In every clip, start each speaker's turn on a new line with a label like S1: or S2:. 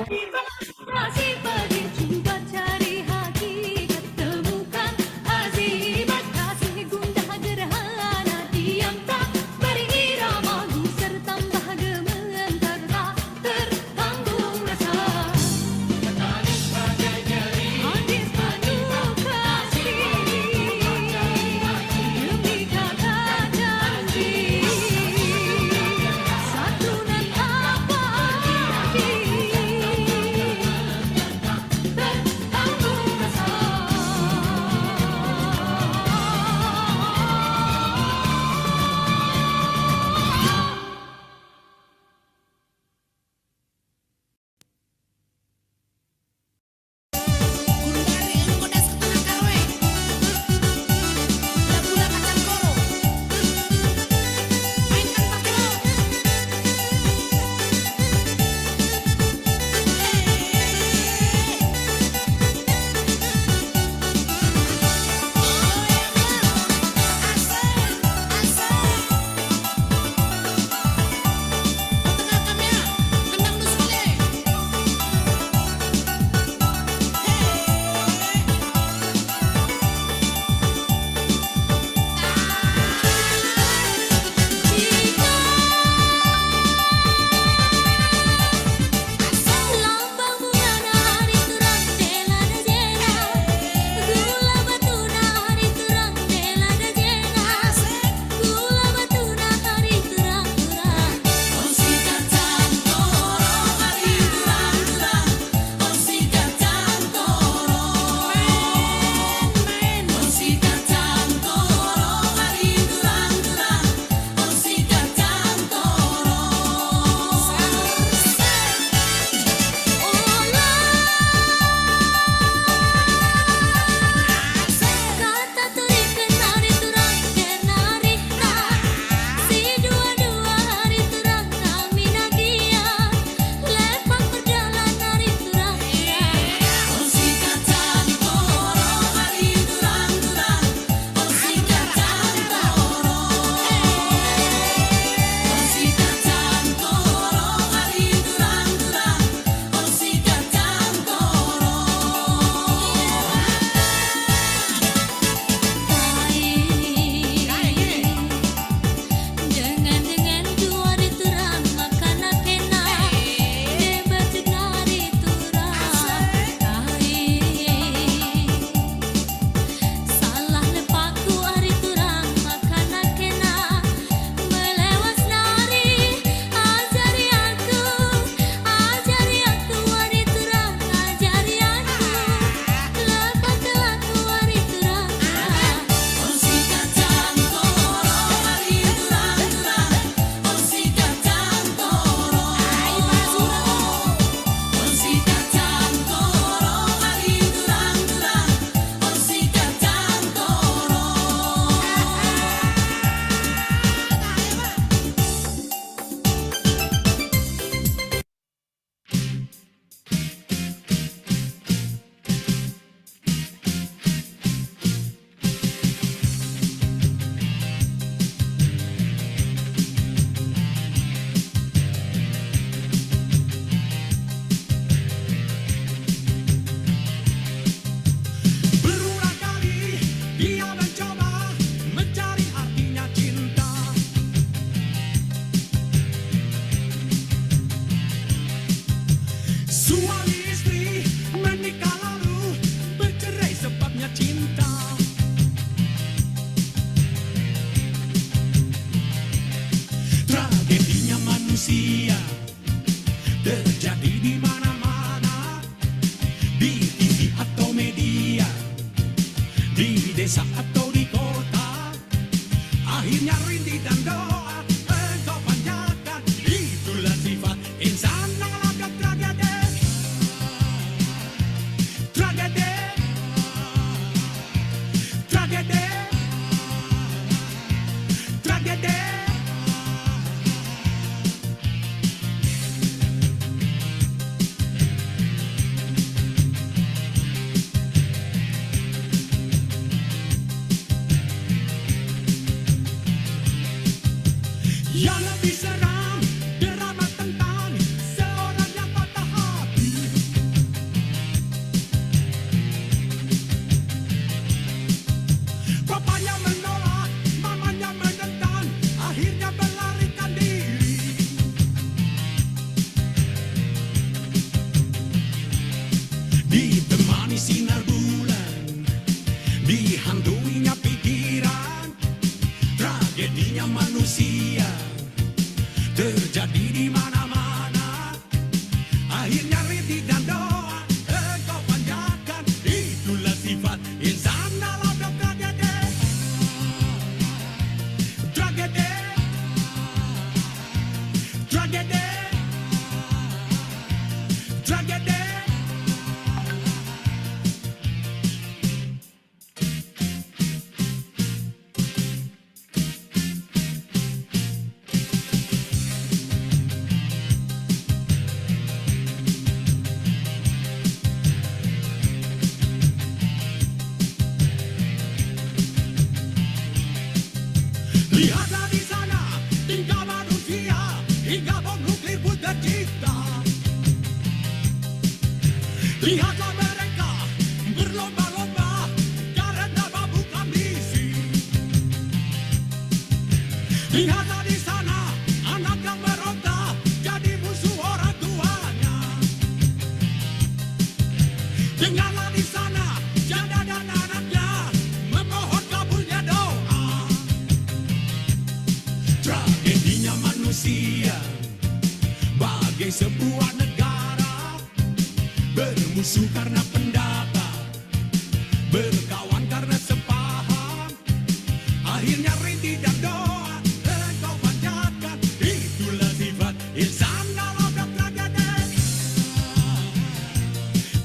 S1: Masih pergi coba cari hakikat, temukan azimat kasih gundah gerhana, diam tak beri irama gusar tambah gemetar tak tertanggung rasa. Hadis penuh kasih demi kata janji, santunan apa lagi tertanggung rasa.
S2: Gundari enggodas ketengah karwe. Gula kacang koro. Mainkan pakai laut. Tengah kamera, kendang nusule.
S1: Lambang buana hari turang tela da jena, gula batuna hari turang tela da jena, gula batuna hari turang turang.
S2: Osi kacang toro hari turang-turang. Osi kacang toro. Osi kacang toro hari turang-turang. Osi kacang toro.
S1: Kata turikan hari turang kenarita, si dua-dua hari turang kami nagia, lepak berjalan hari turang turang.
S2: Osi kacang toro hari turang-turang. Osi kacang toro. Osi kacang toro hari turang-turang. Osi kacang toro.
S1: Dengan dua di turang makan kena, bebas nari turang. Salah lepakku hari turang makan kena, melewas nari ajari aku hari turang ajari aku, lepak kelaku hari turang.
S2: Osi kacang toro hari turang-turang. Osi kacang toro. Osi kacang toro hari turang-turang. Osi kacang toro.
S3: Berulang kali dia mencoba mencari artinya cinta. Suami istri menikah lalu bercerai sebabnya cinta. Tragedinya manusia terjadi di mana-mana, di TV atau media, di desa atau di kota. Akhirnya rintih dan doa engkau panjatkan, itulah sifat insan mengalahkan tragedi. Tragedi, tragedi, tragedi. tragedi. Lihatlah di sana tingkah manusia hingga bom nuklir pun tercipta. Lihatlah mereka berlomba-lomba karena mabuk ambisi. Lihatlah di sana anak yang meronta jadi musuh orang tuanya. Dengarlah di sana janda dan anaknya memohon kabulnya doa. Tragedinya manusia bagai sebuah negara, bermusuh karena pendapat, berkawan karena sepaham. Akhirnya rintih dan doa engkau panjatkan. Itulah sifat insan dalam tragedi.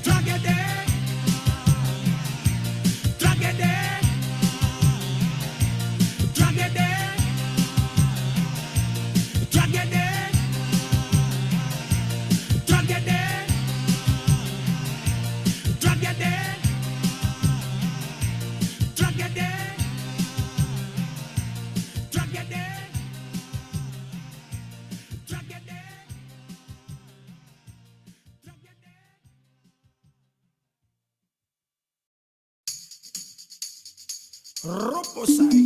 S3: Tragedi, tragedi, tragedi, tragedi, tragedi, tragedi, tragedi, tragedi, tragedi, tragedi.
S4: Roposai.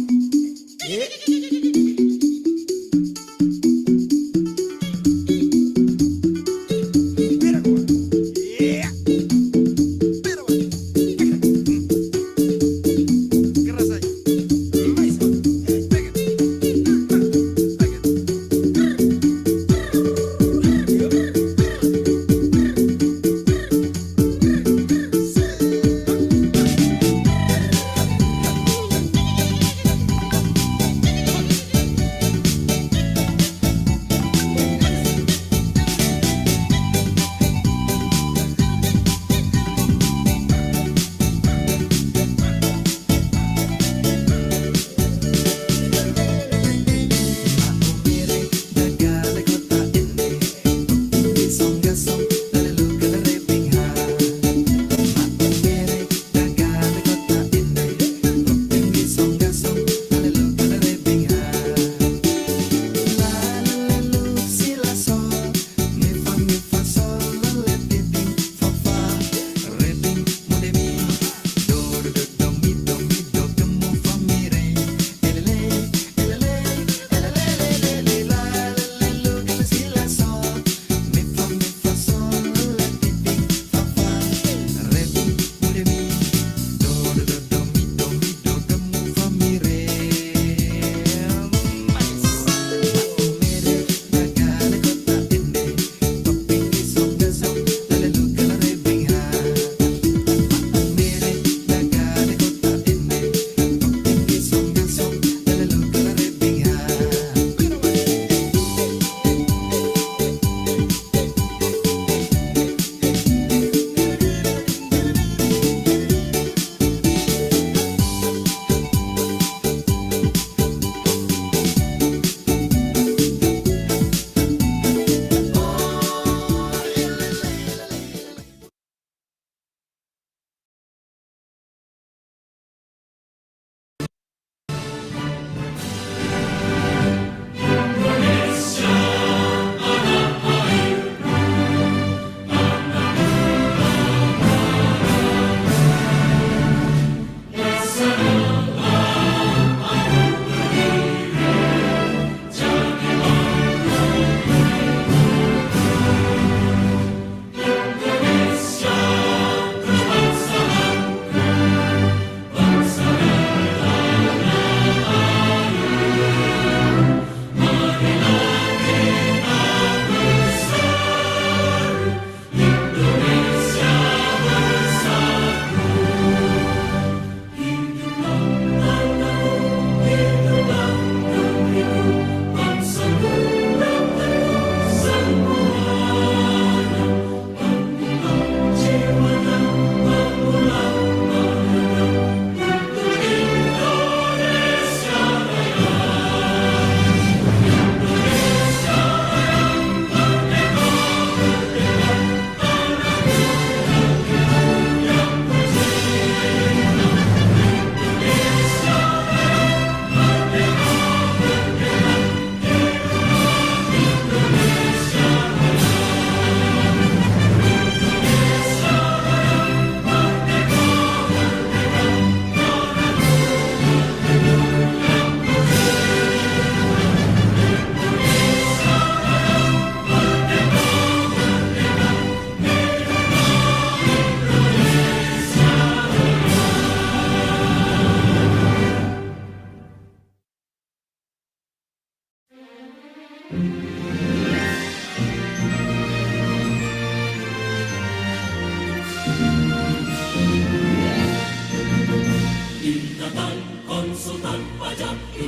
S4: Mira gua. Yeah. Mira gua. Keras aja. Mais. Pegang. Pegang.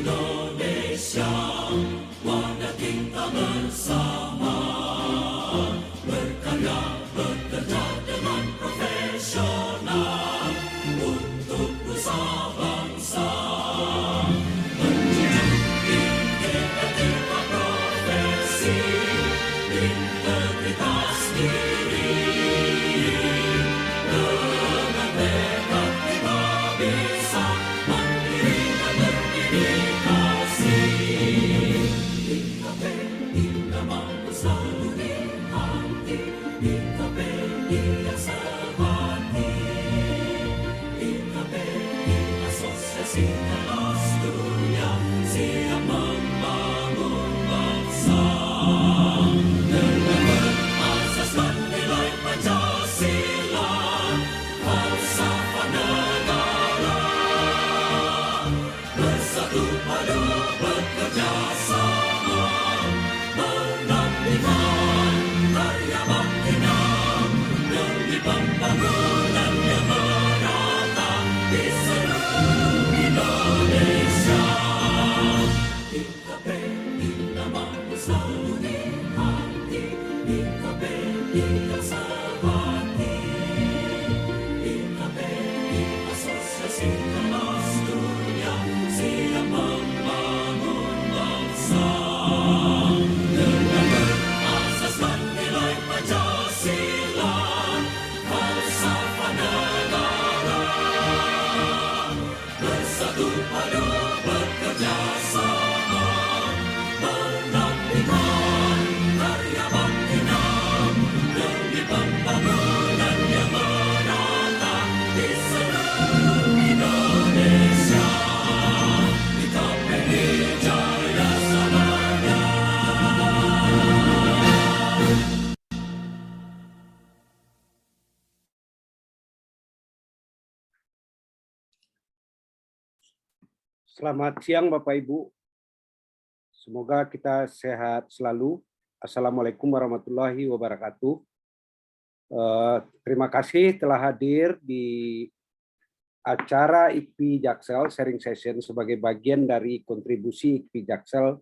S2: Indonesia, warga kita bersama, berkarya, bekerja dengan profesional untuk nusa bangsa. Menjunjung tinggi etika profesi, integritas diri. Dengan tekad kita bisa mandiri dan berdedikasi. IKPI namamu selalu di hati, IKPI yang sehati. IKPI asosiasi kelas dunia, siap membangun bangsa. Dengan berasaskan nilai Pancasila, falsafah negara, bersatu padu bekerja sama, menantikan karya baktinya demi pembangunan yang merata di seluruh Indonesia. IKPI namamu selalu di hati, IKPI yang sehati. IKPI asosiasi kelas dunia, siap membangun bangsa. Dengan berasaskan nilai Pancasila, falsafah negara, bersatu padu bekerja sama, menantikan karya baktinya demi pembangunan yang merata di seluruh Indonesia. IKPI jaya selamanya.
S5: Selamat siang Bapak Ibu. Semoga kita sehat selalu. Assalamualaikum warahmatullahi wabarakatuh. Terima kasih telah hadir di acara IKPI Jaksel Sharing Session sebagai bagian dari kontribusi IKPI Jaksel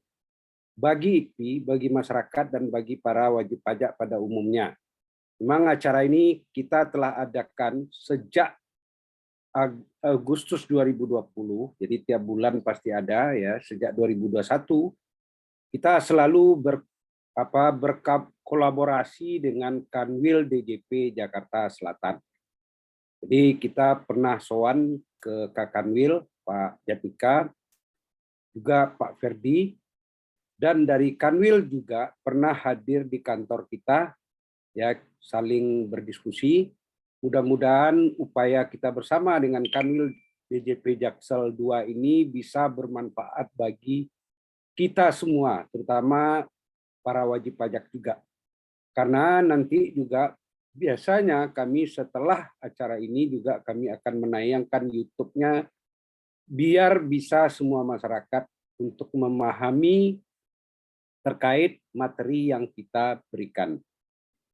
S5: bagi IKPI, bagi masyarakat, dan bagi para wajib pajak pada umumnya. Memang acara ini kita telah adakan sejak Agustus 2020, jadi tiap bulan pasti ada ya. Sejak 2021 kita selalu berkolaborasi dengan Kanwil DJP Jakarta Selatan. Jadi kita pernah sowan ke Kak Kanwil, Pak Jatika, juga Pak Ferdi, dan dari Kanwil juga pernah hadir di kantor kita, ya, saling berdiskusi. Mudah-mudahan upaya kita bersama dengan Kanwil DJP Jaksel 2 ini bisa bermanfaat bagi kita semua, terutama para wajib pajak juga. Karena nanti juga biasanya kami setelah acara ini juga kami akan menayangkan YouTube-nya biar bisa semua masyarakat untuk memahami terkait materi yang kita berikan.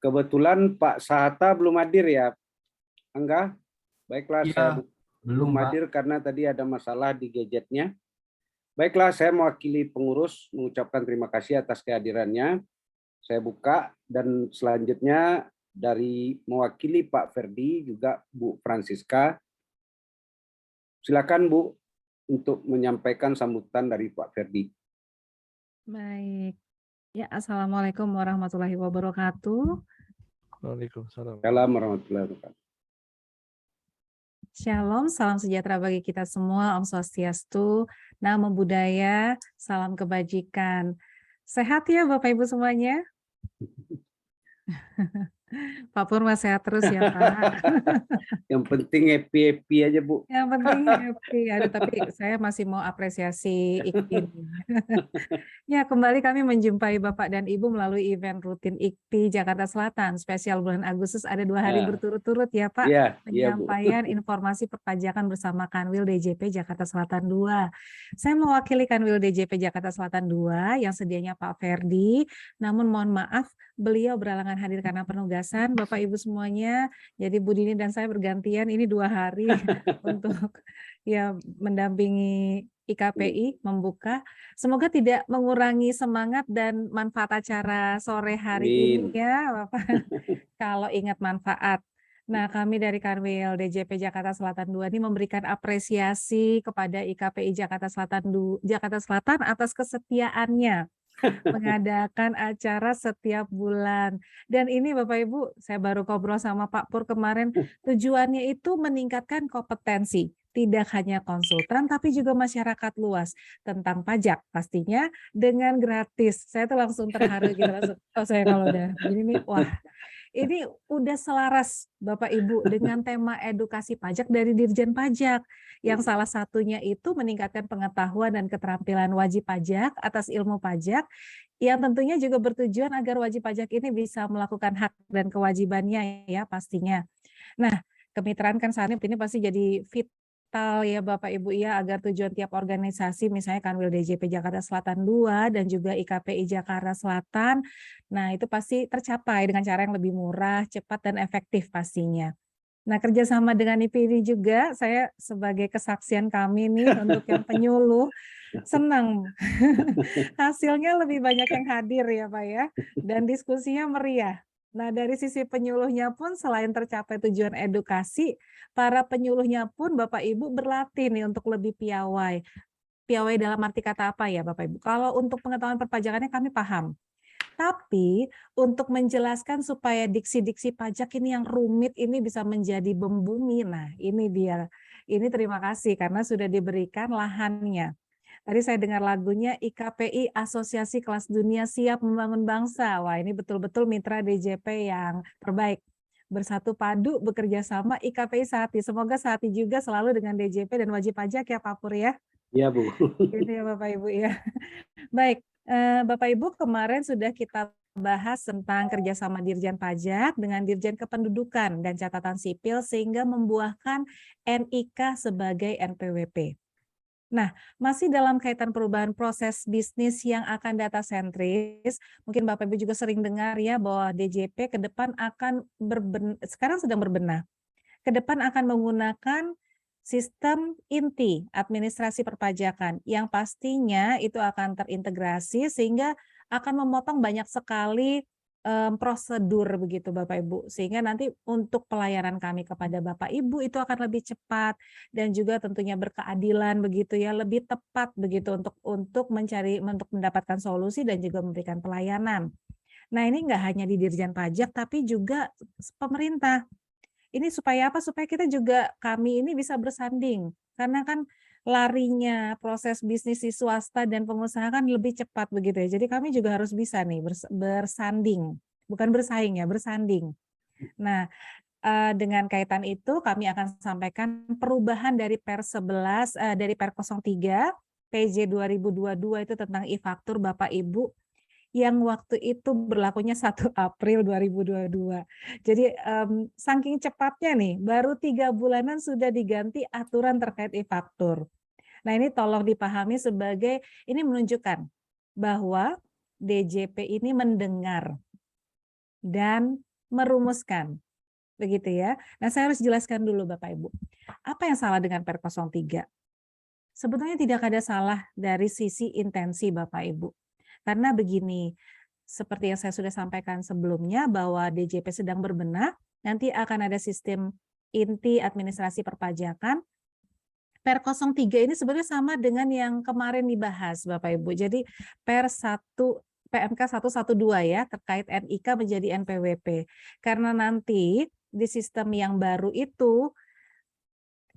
S5: Kebetulan Pak Sahata belum hadir ya, Angga? Baiklah,
S6: Iya,
S5: saya
S6: belum, Pak.
S5: hadir karena tadi ada masalah di gadgetnya. Baiklah, saya mewakili pengurus mengucapkan terima kasih atas kehadirannya. Saya buka, dan selanjutnya dari mewakili Pak Ferdi juga Bu Francisca. Silakan Bu untuk menyampaikan sambutan dari Pak Ferdi.
S7: Baik. Ya, Assalamualaikum warahmatullahi wabarakatuh.
S6: Waalaikumsalam.
S5: Salam warahmatullahi wabarakatuh.
S7: Shalom, salam sejahtera bagi kita semua. Om Swastiastu, Namo Buddhaya, salam kebajikan. Sehat ya Bapak Ibu semuanya? Pak Purma sehat terus ya Pak.
S5: Yang penting happy-happy aja Bu.
S7: Yang penting happy. Aduh, tapi saya masih mau apresiasi IKPI. Ya, kembali kami menjumpai Bapak dan Ibu melalui event rutin IKPI Jakarta Selatan. Spesial bulan Agustus ada 2 hari
S5: Ya.
S7: berturut-turut ya Pak.
S5: Iya, iya Bu.
S7: Penyampaian informasi perpajakan bersama Kanwil DJP Jakarta Selatan 2. Saya mewakili Kanwil DJP Jakarta Selatan 2 yang sedianya Pak Ferdi. Namun mohon maaf, beliau berhalangan hadir karena penugasan. Bapak Ibu semuanya, jadi Bu Dini dan saya bergantian ini 2 hari untuk ya mendampingi IKPI membuka. Semoga tidak mengurangi semangat dan manfaat acara sore hari ini
S5: Amin.
S7: ya, Bapak. Kalau ingat manfaat. Nah, kami dari Kanwil DJP Jakarta Selatan 2 ini memberikan apresiasi kepada IKPI Jakarta Selatan atas kesetiaannya mengadakan acara setiap bulan. Dan ini Bapak Ibu, saya baru ngobrol sama Pak Pur kemarin, tujuannya itu meningkatkan kompetensi, tidak hanya konsultan tapi juga masyarakat luas tentang pajak pastinya dengan gratis. Saya tuh langsung terharu gitu langsung. Oh, saya kalau udah begini nih, wah, ini udah selaras Bapak Ibu dengan tema edukasi pajak dari Dirjen Pajak yang salah satunya itu meningkatkan pengetahuan dan keterampilan wajib pajak atas ilmu pajak yang tentunya juga bertujuan agar wajib pajak ini bisa melakukan hak dan kewajibannya ya pastinya. Nah, kemitraan kan saat ini pasti jadi vital ya Bapak Ibu ya agar tujuan tiap organisasi misalnya Kanwil DJP Jakarta Selatan 2 dan juga IKPI Jakarta Selatan. Nah, itu pasti tercapai dengan cara yang lebih murah, cepat dan efektif pastinya. Nah, kerjasama dengan IPD juga, saya sebagai kesaksian kami nih untuk yang penyuluh, senang. Hasilnya lebih banyak yang hadir ya Pak ya, dan diskusinya meriah. Nah, dari sisi penyuluhnya pun selain tercapai tujuan edukasi, para penyuluhnya pun Bapak Ibu berlatih nih untuk lebih piawai. Piawai dalam arti kata apa ya Bapak Ibu? Kalau untuk pengetahuan perpajakannya kami paham. Tapi untuk menjelaskan supaya diksi-diksi pajak ini yang rumit ini bisa menjadi membumi. Nah, ini dia. Ini terima kasih karena sudah diberikan lahannya. Tadi saya dengar lagunya IKPI Asosiasi Kelas Dunia Siap Membangun Bangsa. Wah, ini betul-betul mitra DJP yang terbaik. Bersatu padu bekerja sama IKPI Sati. Semoga Sati juga selalu dengan DJP dan wajib pajak ya Pak Pur ya.
S5: Iya, Bu.
S7: Gitu ya Bapak Ibu ya. Baik, Bapak Ibu kemarin sudah kita bahas tentang kerjasama Dirjen Pajak dengan Dirjen Kependudukan dan Catatan Sipil sehingga membuahkan NIK sebagai NPWP. Nah, masih dalam kaitan perubahan proses bisnis yang akan data sentris, mungkin Bapak Ibu juga sering dengar ya bahwa DJP ke depan akan sekarang sedang berbenah. Ke depan akan menggunakan sistem inti administrasi perpajakan yang pastinya itu akan terintegrasi sehingga akan memotong banyak sekali prosedur begitu Bapak Ibu sehingga nanti untuk pelayanan kami kepada Bapak Ibu itu akan lebih cepat dan juga tentunya berkeadilan begitu ya lebih tepat begitu untuk mendapatkan solusi dan juga memberikan pelayanan. Nah, ini enggak hanya di Dirjen Pajak tapi juga pemerintah. Ini supaya apa? Supaya kita juga kami ini bisa bersanding. Karena kan larinya proses bisnis di swasta dan pengusaha kan lebih cepat begitu ya. Jadi kami juga harus bisa nih bersanding. Bukan bersaing ya, bersanding. Nah, dengan kaitan itu kami akan sampaikan perubahan dari Per 11 dari Per 03 PJ 2022 itu tentang e-faktur Bapak Ibu yang waktu itu berlakunya 1 April 2022. Jadi saking cepatnya nih, baru 3 bulanan sudah diganti aturan terkait e-faktur. Nah, ini tolong dipahami sebagai ini menunjukkan bahwa DJP ini mendengar dan merumuskan. Begitu ya. Nah, saya harus jelaskan dulu Bapak Ibu. Apa yang salah dengan Per 03? Sebetulnya tidak ada salah dari sisi intensi Bapak Ibu. Karena begini, seperti yang saya sudah sampaikan sebelumnya bahwa DJP sedang berbenah, nanti akan ada sistem inti administrasi perpajakan. Per 03 ini sebenarnya sama dengan yang kemarin dibahas Bapak Ibu. Jadi PMK 112 ya terkait NIK menjadi NPWP. Karena nanti di sistem yang baru itu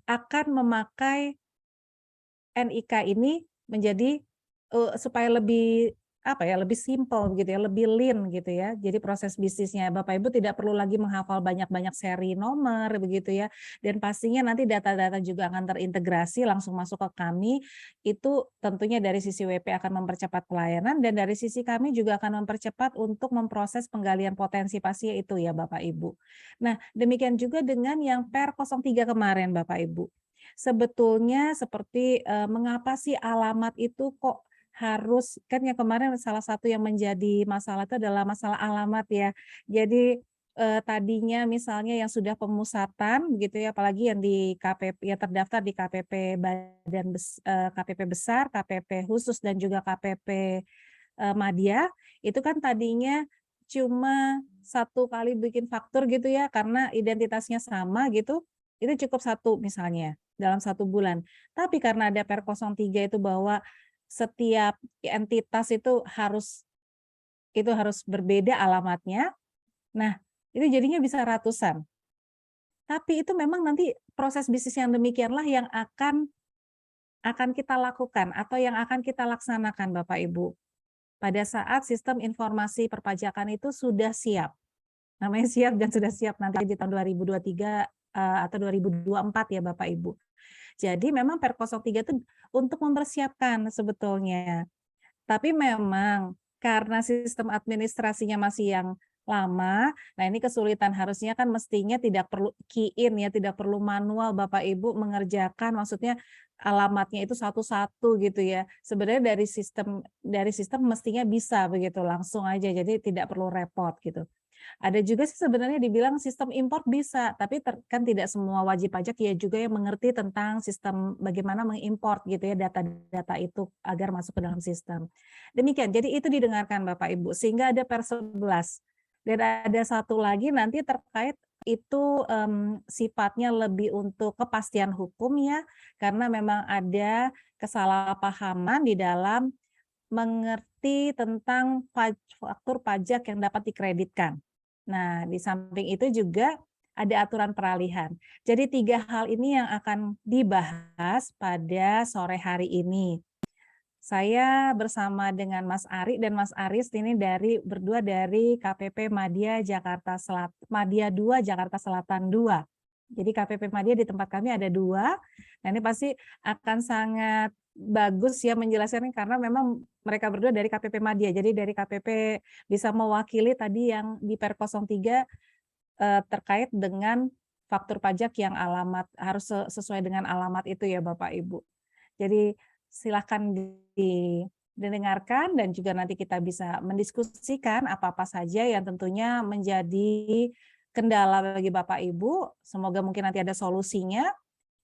S7: akan memakai NIK ini menjadi supaya lebih lebih simpel gitu ya, lebih lean gitu ya. Jadi proses bisnisnya Bapak Ibu tidak perlu lagi menghafal banyak-banyak seri nomor begitu ya. Dan pastinya nanti data-data juga akan terintegrasi langsung masuk ke kami. Itu tentunya dari sisi WP akan mempercepat pelayanan dan dari sisi kami juga akan mempercepat untuk memproses penggalian potensi pasti itu ya Bapak Ibu. Nah, demikian juga dengan yang Per 03 kemarin Bapak Ibu. Sebetulnya seperti mengapa sih alamat itu kok harus, kan yang kemarin salah satu yang menjadi masalah itu adalah masalah alamat ya. Jadi tadinya misalnya yang sudah pemusatan begitu ya, apalagi yang di KPP yang terdaftar di KPP KPP besar, KPP khusus dan juga KPP Madya, itu kan tadinya cuma 1 kali bikin faktur gitu ya, karena identitasnya sama gitu, itu cukup 1 misalnya dalam 1 bulan. Tapi karena ada Per 03 itu bahwa setiap entitas itu harus berbeda alamatnya. Nah, itu jadinya bisa ratusan. Tapi itu memang nanti proses bisnis yang demikianlah yang akan kita lakukan atau yang akan kita laksanakan Bapak Ibu. Pada saat sistem informasi perpajakan itu sudah siap. Namanya siap dan sudah siap nanti di tahun 2023 atau 2024 ya Bapak Ibu. Jadi memang Per 03 itu untuk mempersiapkan sebetulnya. Tapi memang karena sistem administrasinya masih yang lama, nah ini kesulitan, harusnya kan mestinya tidak perlu key in ya, tidak perlu manual Bapak Ibu mengerjakan, maksudnya alamatnya itu satu-satu gitu ya. Sebenarnya dari sistem mestinya bisa begitu langsung aja, jadi tidak perlu repot gitu. Ada juga sih sebenarnya dibilang sistem import bisa, tapi kan tidak semua wajib pajak ya juga yang mengerti tentang sistem bagaimana mengimport gitu ya data-data itu agar masuk ke dalam sistem. Demikian, jadi itu didengarkan Bapak Ibu, sehingga ada Per 11. Dan ada satu lagi nanti terkait itu sifatnya lebih untuk kepastian hukum ya, karena memang ada kesalahpahaman di dalam mengerti tentang faktur pajak yang dapat dikreditkan. Nah, di samping itu juga ada aturan peralihan. Jadi 3 hal ini yang akan dibahas pada sore hari ini. Saya bersama dengan Mas Ari dan Mas Aris ini berdua dari KPP Madya Jakarta Selatan, Madya 2 Jakarta Selatan 2. Jadi KPP Madya di tempat kami ada 2. Nah, ini pasti akan sangat bagus ya menjelaskan karena memang mereka berdua dari KPP Madya. Jadi dari KPP bisa mewakili tadi yang di Per 03 terkait dengan faktur pajak yang harus sesuai dengan alamat itu ya Bapak Ibu. Jadi silakan didengarkan dan juga nanti kita bisa mendiskusikan apa-apa saja yang tentunya menjadi kendala bagi Bapak Ibu. Semoga mungkin nanti ada solusinya.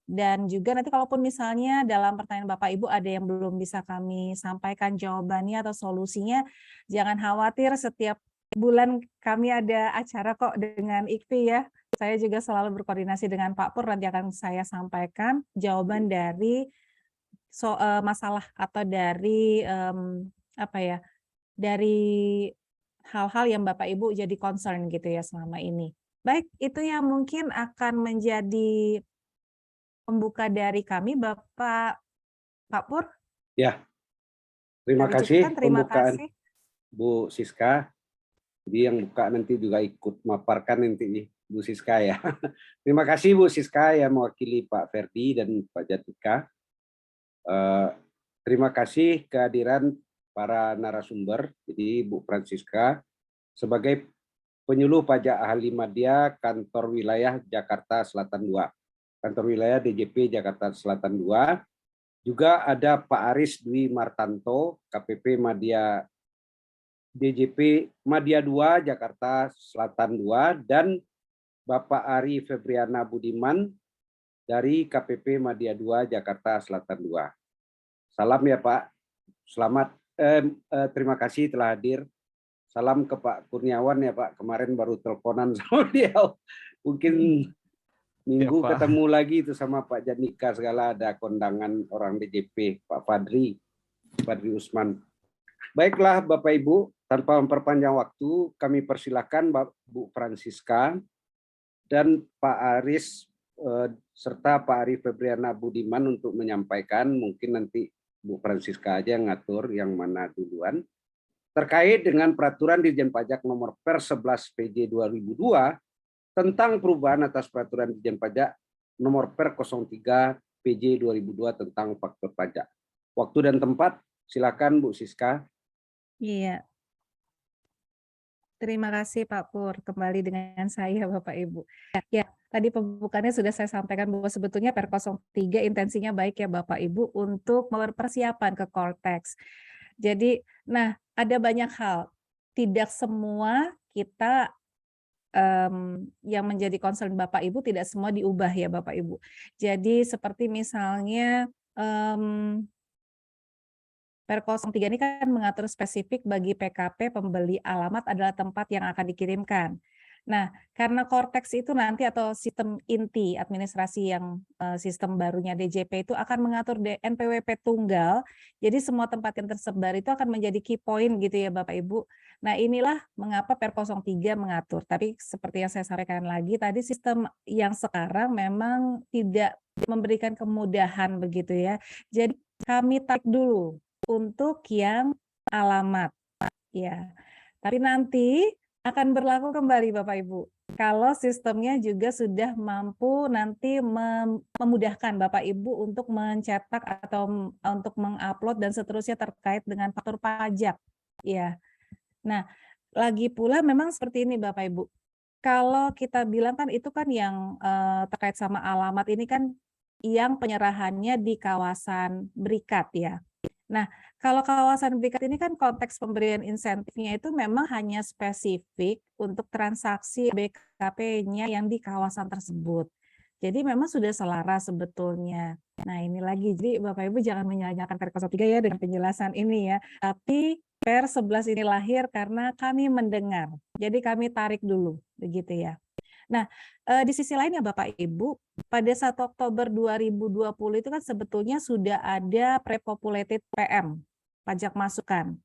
S7: Dan juga nanti kalaupun misalnya dalam pertanyaan Bapak Ibu ada yang belum bisa kami sampaikan jawabannya atau solusinya, jangan khawatir, setiap bulan kami ada acara kok dengan IKPI ya. Saya juga selalu berkoordinasi dengan Pak Pur, nanti akan saya sampaikan jawaban dari masalah atau dari dari hal-hal yang Bapak Ibu jadi concern gitu ya selama ini. Baik, itu yang mungkin akan menjadi pembuka dari kami, Pak Pur.
S5: Ya, terima kasih
S7: Terima
S5: pembukaan
S7: kasih.
S5: Bu Siska. Jadi yang buka nanti juga ikut maparkan nanti nih Bu Siska ya. Terima kasih Bu Siska yang mewakili Pak Ferdi dan Pak Jatika. Terima kasih kehadiran para narasumber. Jadi Bu Francisca sebagai penyuluh pajak ahli Madya Kantor Wilayah Jakarta Selatan 2. Kantor Wilayah DJP Jakarta Selatan 2. Juga ada Pak Aris Dwi Martanto, KPP Madya DJP Madya 2 Jakarta Selatan 2, dan Bapak Ari Febriana Budiman dari KPP Madya 2 Jakarta Selatan 2. Salam ya Pak. Selamat terima kasih telah hadir. Salam ke Pak Kurniawan ya Pak. Kemarin baru teleponan sama dia. Mungkin minggu
S6: Ya, Pak.
S5: ketemu lagi itu sama Pak Janika, segala ada kondangan orang DJP, Pak Fadri Usman. Baiklah Bapak Ibu, tanpa memperpanjang waktu, kami persilakan Bu Francisca dan Pak Aris serta Pak Ari Febriana Budiman untuk menyampaikan, mungkin nanti Bu Francisca aja yang ngatur yang mana duluan, terkait dengan peraturan Dirjen Pajak nomor Per 11 PJ 2002 tentang perubahan atas peraturan Dirjen Pajak nomor Per 03 PJ 2002 tentang faktur pajak. Waktu dan tempat, silakan Bu Siska.
S7: Iya. Terima kasih Pak Pur, kembali dengan saya Bapak Ibu. Ya, tadi pembukaannya sudah saya sampaikan bahwa sebetulnya Per 03 intensinya baik ya Bapak Ibu untuk mempersiapkan ke Cortex. Jadi, nah ada banyak hal, tidak semua kita yang menjadi concern Bapak Ibu tidak semua diubah ya Bapak Ibu. Jadi seperti misalnya Per 03 ini kan mengatur spesifik bagi PKP pembeli alamat adalah tempat yang akan dikirimkan. Nah, karena Cortex itu nanti atau sistem inti administrasi yang sistem barunya DJP itu akan mengatur NPWP tunggal, jadi semua tempat yang tersebar itu akan menjadi key point gitu ya Bapak Ibu. Nah, inilah mengapa Per 03 mengatur. Tapi seperti yang saya sampaikan lagi tadi, sistem yang sekarang memang tidak memberikan kemudahan begitu ya. Jadi kami tarik dulu untuk yang alamat ya. Tapi nanti akan berlaku kembali Bapak Ibu. Kalau sistemnya juga sudah mampu nanti memudahkan Bapak Ibu untuk mencetak atau untuk mengupload dan seterusnya terkait dengan faktur pajak. Ya. Nah, lagi pula memang seperti ini Bapak Ibu. Kalau kita bilang kan itu kan yang terkait sama alamat ini kan yang penyerahannya di kawasan berikat ya. Nah, kalau kawasan berikat ini kan konteks pemberian insentifnya itu memang hanya spesifik untuk transaksi BKP-nya yang di kawasan tersebut. Jadi memang sudah selaras sebetulnya. Nah, ini lagi, jadi Bapak Ibu jangan menyalahkan Per 03 ya dengan penjelasan ini ya. Tapi Per 11 ini lahir karena kami mendengar. Jadi kami tarik dulu, begitu ya. Nah, di sisi lain ya Bapak Ibu, pada 1 Oktober 2020 itu kan sebetulnya sudah ada pre-populated PM, pajak masukan.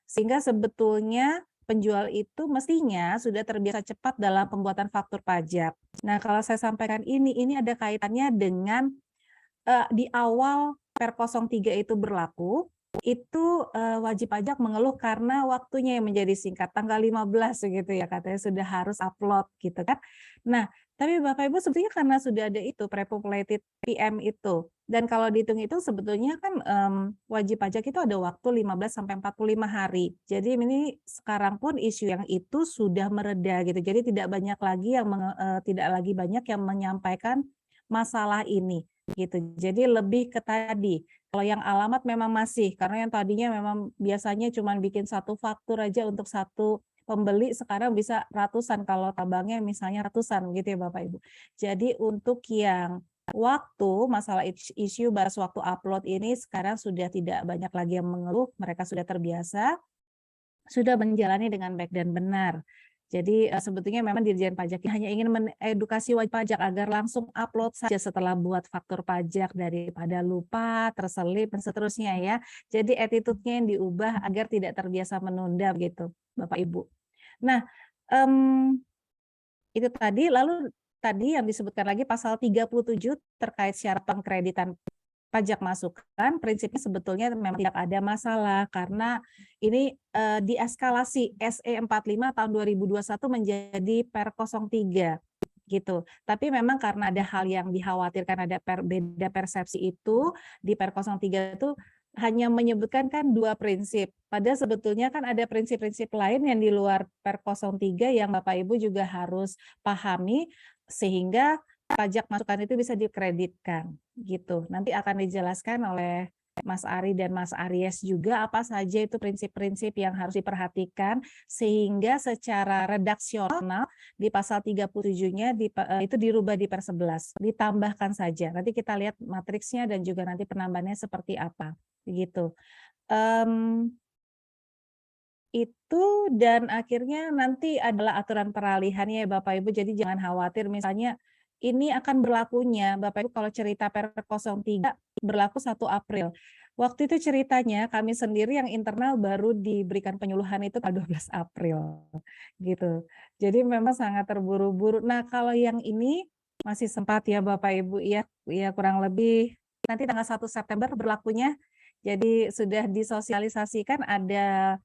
S7: Sehingga sebetulnya penjual itu mestinya sudah terbiasa cepat dalam pembuatan faktur pajak. Nah, kalau saya sampaikan ini ada kaitannya dengan di awal Per 03 itu berlaku, itu wajib pajak mengeluh karena waktunya yang menjadi singkat, tanggal 15 gitu ya, katanya sudah harus upload gitu kan. Nah, tapi Bapak Ibu sebetulnya karena sudah ada itu pre-populated PM itu, dan kalau dihitung-hitung sebetulnya kan wajib pajak itu ada waktu 15 sampai 45 hari. Jadi ini sekarang pun isu yang itu sudah mereda gitu. Jadi tidak banyak lagi yang tidak lagi banyak yang menyampaikan masalah ini gitu. Jadi lebih ke tadi. Kalau yang alamat memang masih, karena yang tadinya memang biasanya cuma bikin satu faktur aja untuk satu pembeli, sekarang bisa ratusan kalau tabangnya misalnya ratusan gitu ya Bapak Ibu. Jadi untuk yang waktu, masalah isu batas waktu upload ini sekarang sudah tidak banyak lagi yang mengeluh, mereka sudah terbiasa, sudah menjalani dengan baik dan benar. Jadi sebetulnya memang Dirjen Pajak hanya ingin mengedukasi wajib pajak agar langsung upload saja setelah buat faktur pajak daripada lupa, terselip, dan seterusnya ya. Jadi attitude-nya yang diubah agar tidak terbiasa menunda gitu, Bapak Ibu. Nah, itu tadi, lalu tadi yang disebutkan lagi pasal 37 terkait syarat pengkreditan pajak masukan, prinsipnya sebetulnya memang tidak ada masalah karena ini dieskalasi SE 45 tahun 2021 menjadi Per 03 gitu. Tapi memang karena ada hal yang dikhawatirkan ada beda persepsi itu di Per 03 itu hanya menyebutkan kan dua prinsip. Padahal sebetulnya kan ada prinsip-prinsip lain yang di luar Per 03 yang Bapak Ibu juga harus pahami sehingga pajak masukan itu bisa dikreditkan gitu. Nanti akan dijelaskan oleh Mas Ari dan Mas Aries juga apa saja itu prinsip-prinsip yang harus diperhatikan sehingga secara redaksional di pasal 37-nya itu dirubah di Per 11, ditambahkan saja. Nanti kita lihat matriksnya dan juga nanti penambahannya seperti apa begitu. Itu dan akhirnya nanti adalah aturan peralihannya ya Bapak Ibu, jadi jangan khawatir misalnya ini akan berlakunya Bapak Ibu kalau cerita Per 03 berlaku 1 April. Waktu itu ceritanya kami sendiri yang internal baru diberikan penyuluhan itu tanggal 12 April gitu. Jadi memang sangat terburu-buru. Nah, kalau yang ini masih sempat ya Bapak Ibu ya kurang lebih nanti tanggal 1 September berlakunya. Jadi sudah disosialisasikan ada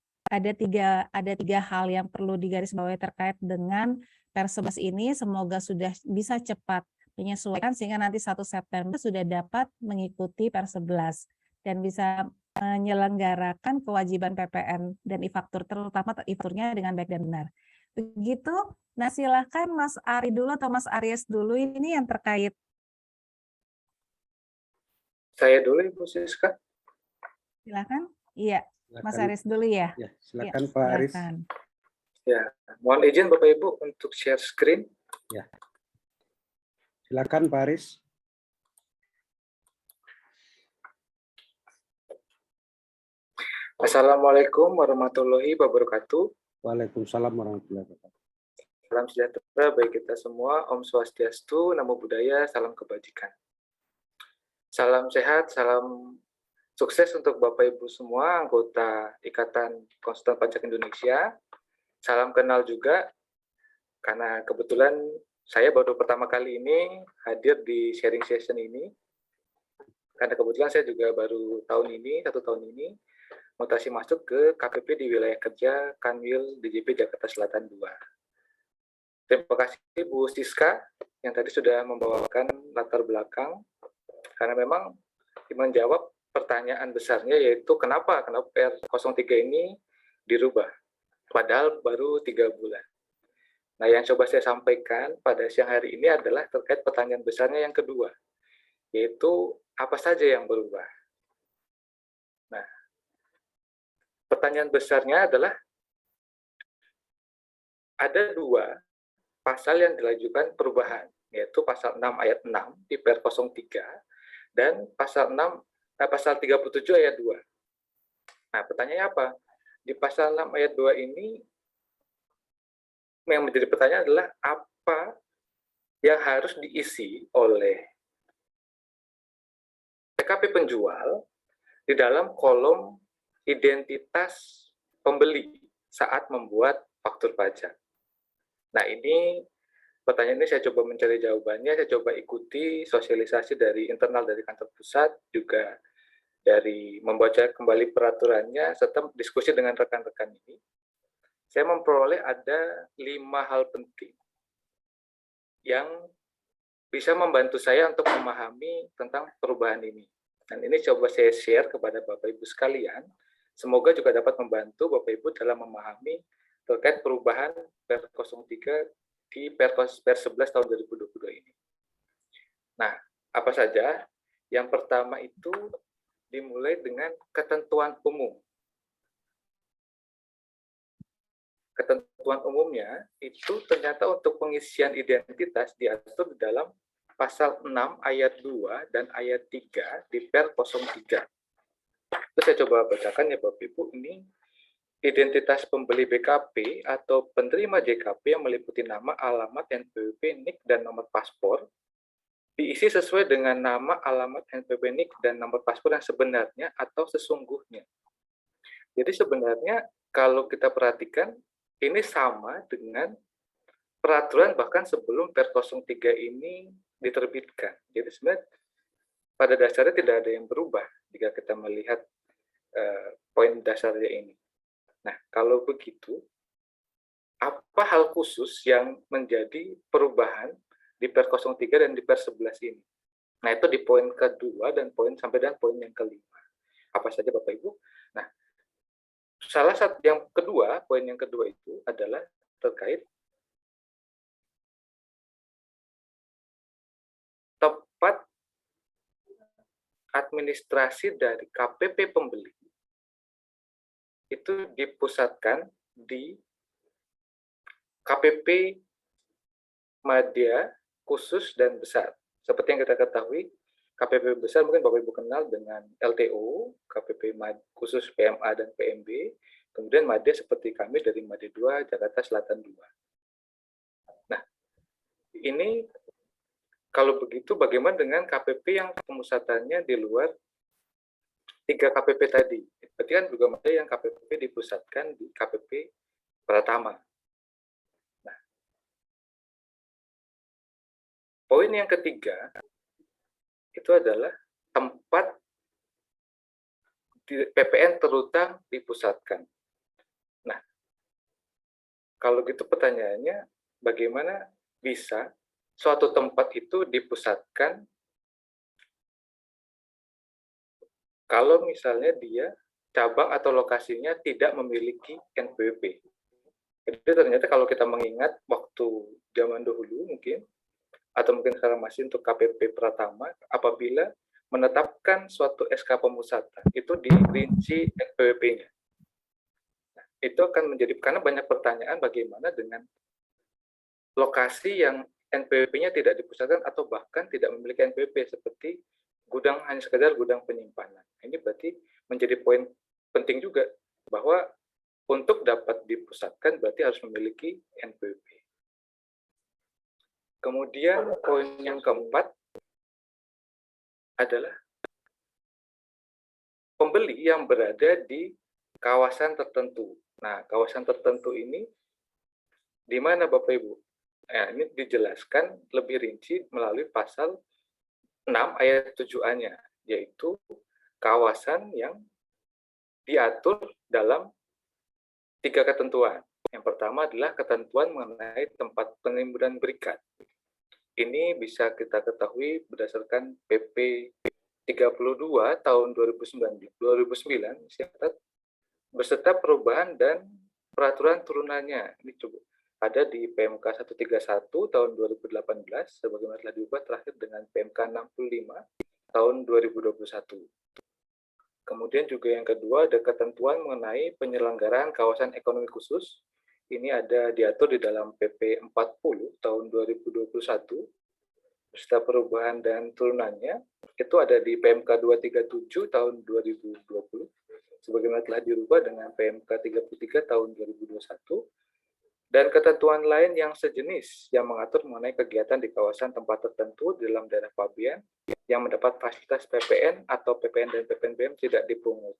S7: tiga hal yang perlu digarisbawahi terkait dengan Per 11 ini, semoga sudah bisa cepat menyesuaikan sehingga nanti 1 September sudah dapat mengikuti Per 11 dan bisa menyelenggarakan kewajiban PPN dan e-faktur, terutama e-fakturnya dengan baik dan benar. Begitu. Nah, silahkan Mas Ari dulu atau Mas Aries dulu ini yang terkait.
S5: Saya dulu Ibu Siska.
S7: Silahkan. Iya, Mas
S5: Silakan.
S7: Aries dulu ya.
S5: Ya, silakan
S7: Ya,
S5: Pak Aris.
S7: silakan.
S8: Ya, mohon izin Bapak Ibu untuk share screen.
S5: Silakan Pak Aris.
S8: Assalamualaikum warahmatullahi wabarakatuh.
S5: Waalaikumsalam warahmatullahi wabarakatuh.
S8: Salam sejahtera bagi kita semua. Om Swastiastu, Namo Buddhaya, salam kebajikan. Salam sehat, salam sukses untuk Bapak Ibu semua anggota Ikatan Konsultan Pajak Indonesia. Salam kenal juga, karena kebetulan saya baru pertama kali ini hadir di sharing session ini. Karena kebetulan saya juga baru satu tahun ini, mutasi masuk ke KPP di wilayah kerja Kanwil DJP Jakarta Selatan 2. Terima kasih Bu Siska yang tadi sudah membawakan latar belakang, karena memang menjawab pertanyaan besarnya, yaitu kenapa PR03 ini dirubah, padahal baru 3 bulan. Nah, yang coba saya sampaikan pada siang hari ini adalah terkait pertanyaan besarnya yang kedua, yaitu apa saja yang berubah. Nah, pertanyaan besarnya adalah ada 2 pasal yang dilajukan perubahan, yaitu pasal 6 ayat 6 di PR03 dan pasal 37 ayat 2. Nah, pertanyaannya apa? Di pasal 6 ayat 2 ini yang menjadi pertanyaan adalah apa yang harus diisi oleh PKP penjual di dalam kolom identitas pembeli saat membuat faktur pajak. Nah, ini pertanyaan ini saya coba mencari jawabannya, saya coba ikuti sosialisasi dari internal dari kantor pusat, juga dari membaca kembali peraturannya, serta diskusi dengan rekan-rekan ini. Saya memperoleh ada 5 hal penting yang bisa membantu saya untuk memahami tentang perubahan ini. Dan ini coba saya share kepada Bapak Ibu sekalian, semoga juga dapat membantu Bapak Ibu dalam memahami terkait perubahan PR03 di PR11 tahun 2022 ini. Nah, apa saja? Yang pertama itu dimulai dengan ketentuan umum. Ketentuan umumnya itu ternyata untuk pengisian identitas diatur di dalam pasal 6 ayat 2 dan ayat 3 di PR03. Itu saya coba bacakan ya Bapak Ibu, ini identitas pembeli BKP atau penerima JKP yang meliputi nama, alamat, NPWP, NIK, dan nomor paspor diisi sesuai dengan nama, alamat, NPWP, NIK, dan nomor paspor yang sebenarnya atau sesungguhnya. Jadi sebenarnya kalau kita perhatikan ini sama dengan peraturan bahkan sebelum PR03 ini diterbitkan. Jadi sebenarnya pada dasarnya tidak ada yang berubah jika kita melihat poin dasarnya ini. Nah, kalau begitu, apa hal khusus yang menjadi perubahan di PR03 dan di PR11 ini? Nah, itu di poin kedua dan poin yang kelima. Apa saja Bapak Ibu? Nah, salah satu yang kedua, poin yang kedua itu adalah terkait tempat administrasi dari KPP pembeli itu dipusatkan di KPP Madya khusus dan besar. Seperti yang kita ketahui, KPP besar mungkin Bapak Ibu kenal dengan LTO, KPP khusus PMA dan PMB, kemudian Madya seperti kami dari Madya 2, Jakarta Selatan 2. Nah, ini kalau begitu bagaimana dengan KPP yang pemusatannya di luar 3 KPP tadi? Berarti kan juga ada yang KPP dipusatkan di KPP Pratama. Nah, poin yang ketiga itu adalah tempat di PPN terutang dipusatkan. Nah, kalau gitu pertanyaannya, bagaimana bisa suatu tempat itu dipusatkan kalau misalnya dia cabang atau lokasinya tidak memiliki NPWP. Jadi ternyata kalau kita mengingat waktu zaman dahulu mungkin, atau mungkin sekarang masih untuk KPP Pratama, apabila menetapkan suatu SK pemusatan, itu dirinci NPWP-nya. Nah, itu akan menjadi, karena banyak pertanyaan bagaimana dengan lokasi yang NPWP-nya tidak dipusatkan atau bahkan tidak memiliki NPWP seperti gudang, hanya sekedar gudang penyimpanan. Ini berarti menjadi poin penting juga bahwa untuk dapat dipusatkan berarti harus memiliki NPWP. Kemudian poin yang keempat adalah pembeli yang berada di kawasan tertentu. Nah, kawasan tertentu ini di mana Bapak Ibu? Nah, ini dijelaskan lebih rinci melalui pasal 6 ayat 7A-nya, yaitu kawasan yang diatur dalam 3 ketentuan. Yang pertama adalah ketentuan mengenai tempat penimbunan berikat. Ini bisa kita ketahui berdasarkan PP 32 tahun 2009 beserta perubahan dan peraturan turunannya. Ini coba ada di PMK 131 tahun 2018 sebagaimana telah diubah terakhir dengan PMK 65 tahun 2021. Kemudian juga yang kedua ada ketentuan mengenai penyelenggaraan kawasan ekonomi khusus. Ini ada diatur di dalam PP 40 tahun 2021 beserta perubahan dan turunannya. Itu ada di PMK 237 tahun 2020 sebagaimana telah dirubah dengan PMK 33 tahun 2021. Dan ketentuan lain yang sejenis yang mengatur mengenai kegiatan di kawasan tempat tertentu di dalam daerah pabean yang mendapat fasilitas PPN atau PPN dan PPNBM tidak dipungut.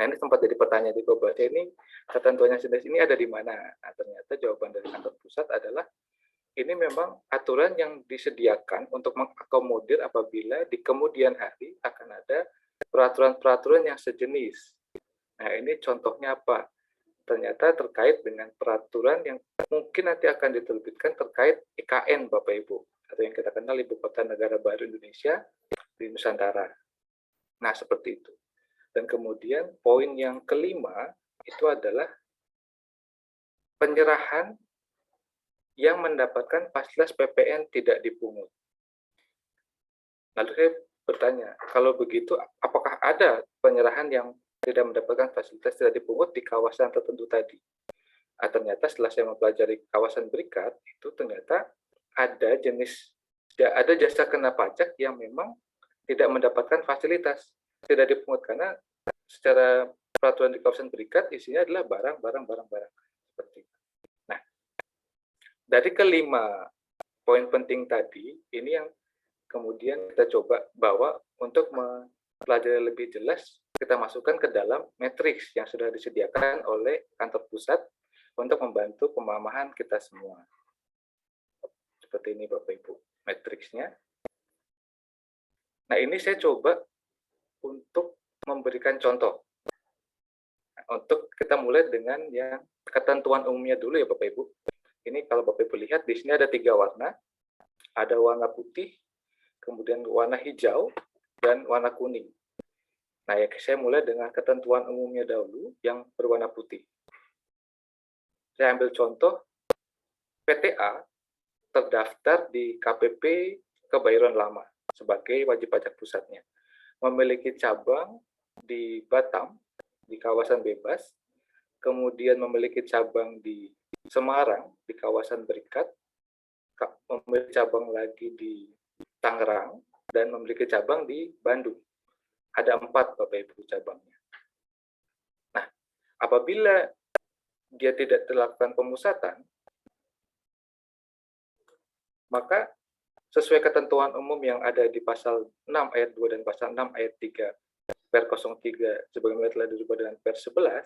S8: Nah, ini sempat jadi pertanyaan di berarti ini ketentuan yang sejenis ini ada di mana? Nah, ternyata jawaban dari kantor pusat adalah ini memang aturan yang disediakan untuk mengakomodir apabila di kemudian hari akan ada peraturan-peraturan yang sejenis. Nah, ini contohnya apa? Ternyata terkait dengan peraturan yang mungkin nanti akan diterbitkan terkait IKN Bapak Ibu, atau yang kita kenal Ibu Kota Negara Baru Indonesia di Nusantara. Nah, seperti itu. Dan kemudian poin yang kelima itu adalah penyerahan yang mendapatkan fasilitas PPN tidak dipungut. Lalu saya bertanya, kalau begitu apakah ada penyerahan yang tidak mendapatkan fasilitas tidak dipungut di kawasan tertentu tadi? Nah, ternyata setelah saya mempelajari kawasan berikat, itu ternyata ada jasa kena pajak yang memang tidak mendapatkan fasilitas tidak dipungut karena secara peraturan di kawasan berikat isinya adalah barang seperti itu. Nah, dari kelima poin penting tadi, ini yang kemudian kita coba bawa untuk mempelajari lebih jelas, kita masukkan ke dalam matriks yang sudah disediakan oleh kantor pusat untuk membantu pemahaman kita semua. Seperti ini Bapak Ibu, matriksnya. Nah, ini saya coba untuk memberikan contoh. Nah, untuk kita mulai dengan yang ketentuan umumnya dulu ya Bapak Ibu. Ini kalau Bapak Ibu lihat di sini ada 3 warna. Ada warna putih, kemudian warna hijau, dan warna kuning. Nah, ya, saya mulai dengan ketentuan umumnya dahulu yang berwarna putih. Saya ambil contoh, PTA terdaftar di KPP Kebayoran Lama sebagai wajib pajak pusatnya. Memiliki cabang di Batam, di kawasan bebas, kemudian memiliki cabang di Semarang, di kawasan berikat, memiliki cabang lagi di Tangerang, dan memiliki cabang di Bandung. Ada 4 Bapak Ibu cabangnya. Nah, apabila dia tidak dilakukan pemusatan, maka sesuai ketentuan umum yang ada di pasal 6 ayat 2 dan pasal 6 ayat 3 Per 03 sebagaimana telah dirubah dengan Per 11,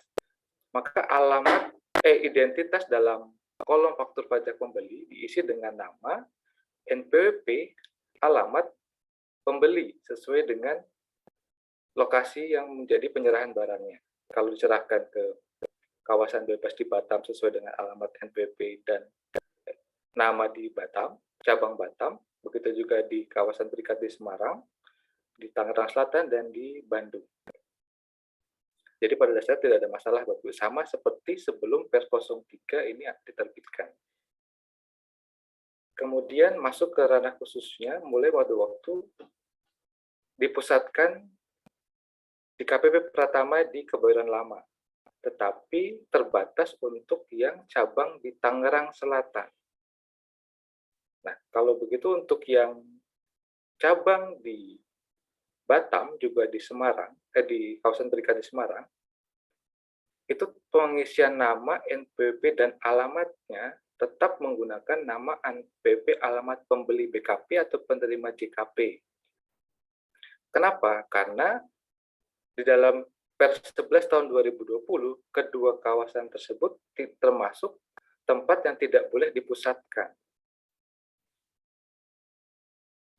S8: maka alamat identitas dalam kolom faktur pajak pembeli diisi dengan nama, NPWP, alamat pembeli sesuai dengan lokasi yang menjadi penyerahan barangnya. Kalau diserahkan ke kawasan bebas di Batam sesuai dengan alamat NPWP dan nama di Batam, cabang Batam, begitu juga di kawasan berikat di Semarang, di Tangerang Selatan, dan di Bandung. Jadi pada dasarnya tidak ada masalah, Bapak. Sama seperti sebelum Per 03 ini diterbitkan. Kemudian masuk ke ranah khususnya, mulai pada waktu dipusatkan di KPP Pratama di Kebayoran Lama. tetapi terbatas untuk yang cabang di Tangerang Selatan. Nah, kalau begitu untuk yang cabang di Batam, juga di Semarang, di kawasan berikat di Semarang, itu pengisian nama, NPWP, dan alamatnya tetap menggunakan nama NPWP alamat pembeli BKP atau penerima JKP. Kenapa? Karena di dalam Pers 11 tahun 2020, kedua kawasan tersebut termasuk tempat yang tidak boleh dipusatkan.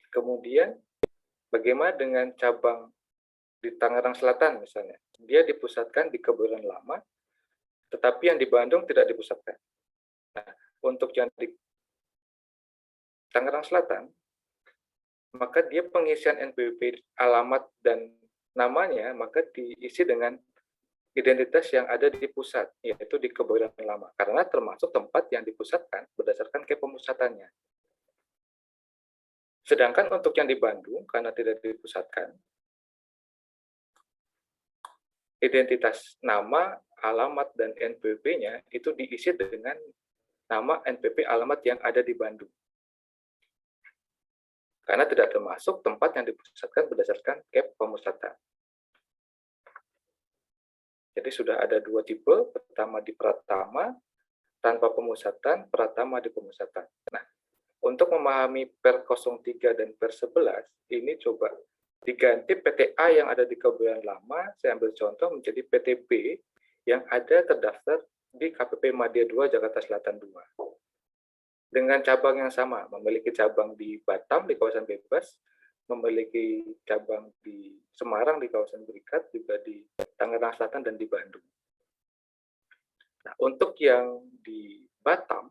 S8: Kemudian, bagaimana dengan cabang di Tangerang Selatan misalnya? Dia dipusatkan di Kebayoran Lama, tetapi yang di Bandung tidak dipusatkan. Nah, untuk yang di Tangerang Selatan, maka dia pengisian NPWP alamat dan namanya maka diisi dengan identitas yang ada di pusat, yaitu di Kebayoran Lama, karena termasuk tempat yang dipusatkan berdasarkan kepemusatannya. Sedangkan untuk yang di Bandung, karena tidak dipusatkan, identitas nama, alamat, dan NPWP-nya itu diisi dengan nama NPWP alamat yang ada di Bandung. Karena tidak termasuk tempat yang dipusatkan berdasarkan KEP pemusatan. Jadi sudah ada dua tipe, pertama di Pratama, tanpa pemusatan, Pratama di pemusatan. Nah, untuk memahami Per 03 dan Per 11, ini coba diganti PTA yang ada di Kebayoran Lama, saya ambil contoh menjadi PTB yang ada terdaftar di KPP Madya 2 Jakarta Selatan 2. Dengan cabang yang sama, memiliki cabang di Batam di kawasan bebas, memiliki cabang di Semarang di kawasan berikat, juga di Tangerang Selatan dan di Bandung. Nah, untuk yang di Batam,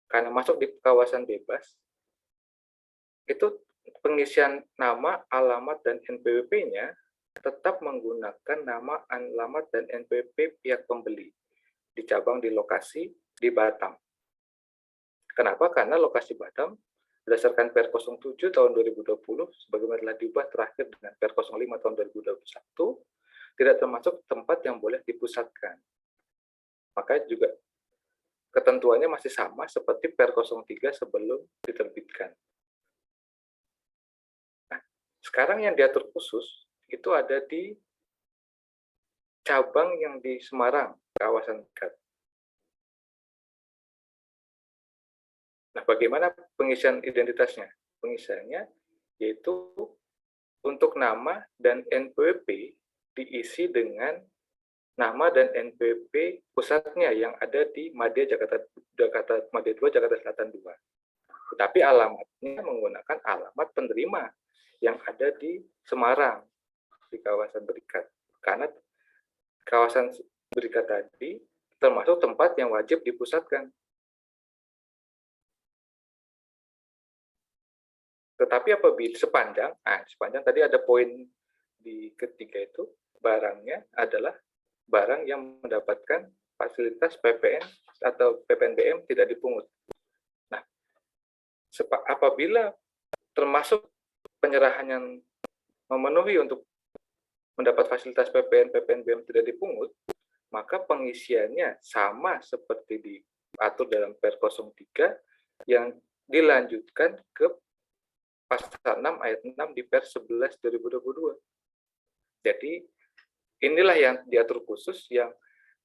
S8: karena masuk di kawasan bebas, itu pengisian nama, alamat, dan NPWP-nya tetap menggunakan nama, alamat, dan NPWP pihak pembeli di cabang di lokasi di Batam. Kenapa? Karena lokasi Batam berdasarkan Per 07 tahun 2020 sebagaimana telah diubah terakhir dengan Per 05 tahun 2021 tidak termasuk tempat yang boleh dipusatkan. Maka juga ketentuannya masih sama seperti Per 03 sebelum diterbitkan. Nah, sekarang yang diatur khusus itu ada di cabang yang di Semarang, kawasan berikat. Nah, bagaimana pengisian identitasnya? Pengisiannya yaitu untuk nama dan NPWP diisi dengan nama dan NPWP pusatnya yang ada di Madya Madya 2 Jakarta Selatan 2. Tetapi alamatnya menggunakan alamat penerima yang ada di Semarang di kawasan berikat. Karena kawasan berikat tadi termasuk tempat yang wajib dipusatkan. Tetapi apabila sepanjang tadi ada poin di ketiga itu, barangnya adalah barang yang mendapatkan fasilitas PPN atau PPNBM tidak dipungut. Nah, apabila termasuk penyerahan yang memenuhi untuk mendapat fasilitas PPN, PPNBM tidak dipungut, maka pengisiannya sama seperti diatur dalam Per 03 yang dilanjutkan ke Pasal 6 ayat 6 di Per 11 2022. Jadi inilah yang diatur khusus yang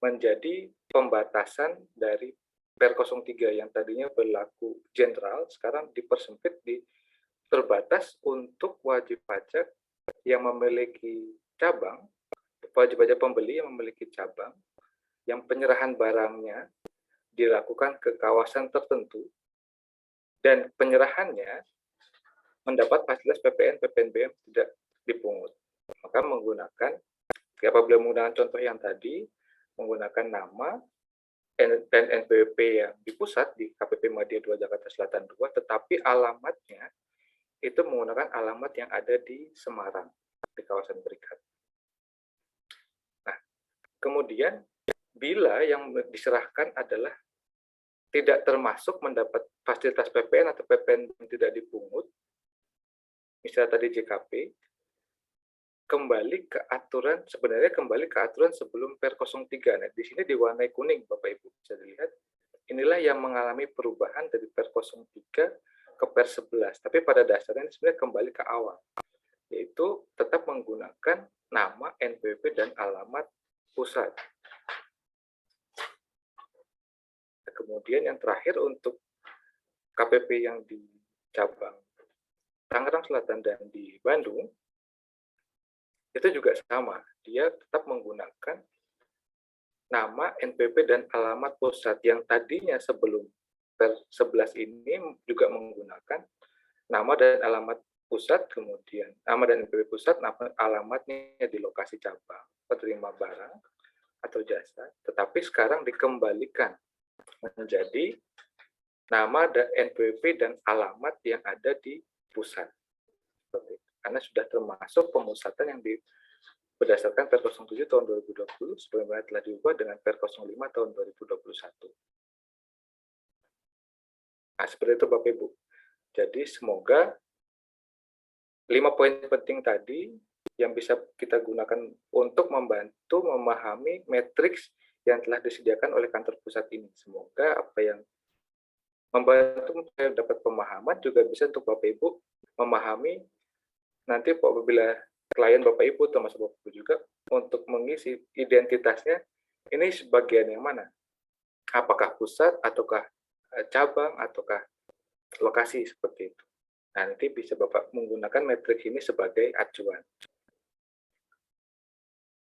S8: menjadi pembatasan dari Per 03 yang tadinya berlaku general, sekarang dipersempit terbatas untuk wajib pajak yang memiliki cabang, wajib pajak pembeli yang memiliki cabang, yang penyerahan barangnya dilakukan ke kawasan tertentu, dan penyerahannya mendapat fasilitas PPN, PPNBM tidak dipungut. Maka apabila menggunakan contoh yang tadi, menggunakan nama dan NPWP yang di pusat di KPP Madya 2 Jakarta Selatan 2, tetapi alamatnya itu menggunakan alamat yang ada di Semarang, di kawasan berikat. Nah, kemudian bila yang diserahkan adalah tidak termasuk mendapat fasilitas PPN atau PPN yang tidak dipungut, misalnya tadi JKP, kembali ke aturan, sebenarnya kembali ke aturan sebelum Per 03. Nah, di sini diwarnai kuning, Bapak Ibu bisa dilihat. Inilah yang mengalami perubahan dari Per 03 ke Per 11. Tapi pada dasarnya ini sebenarnya kembali ke awal, yaitu tetap menggunakan nama, NPWP, dan alamat pusat. Kemudian yang terakhir untuk KPP yang di cabang Tangerang Selatan dan di Bandung, itu juga sama. Dia tetap menggunakan nama, NPWP, dan alamat pusat yang tadinya sebelum Per 11 ini juga menggunakan nama dan alamat pusat, kemudian nama dan NPWP pusat, alamatnya di lokasi cabang, penerima barang atau jasa, tetapi sekarang dikembalikan menjadi nama dan NPWP dan alamat yang ada di pusat. Karena sudah termasuk pemusatan yang berdasarkan Per 07 tahun 2020 sebagaimana telah diubah dengan Per 05 tahun 2021. Nah, seperti itu Bapak Ibu. Jadi semoga 5 poin penting tadi yang bisa kita gunakan untuk membantu memahami matriks yang telah disediakan oleh kantor pusat ini. Semoga apa yang membantu saya dapat pemahaman juga bisa untuk Bapak Ibu memahami nanti apabila klien Bapak Ibu termasuk Bapak Ibu juga untuk mengisi identitasnya ini sebagian yang mana? Apakah pusat ataukah cabang ataukah lokasi seperti itu. Nah, nanti bisa Bapak menggunakan matriks ini sebagai acuan.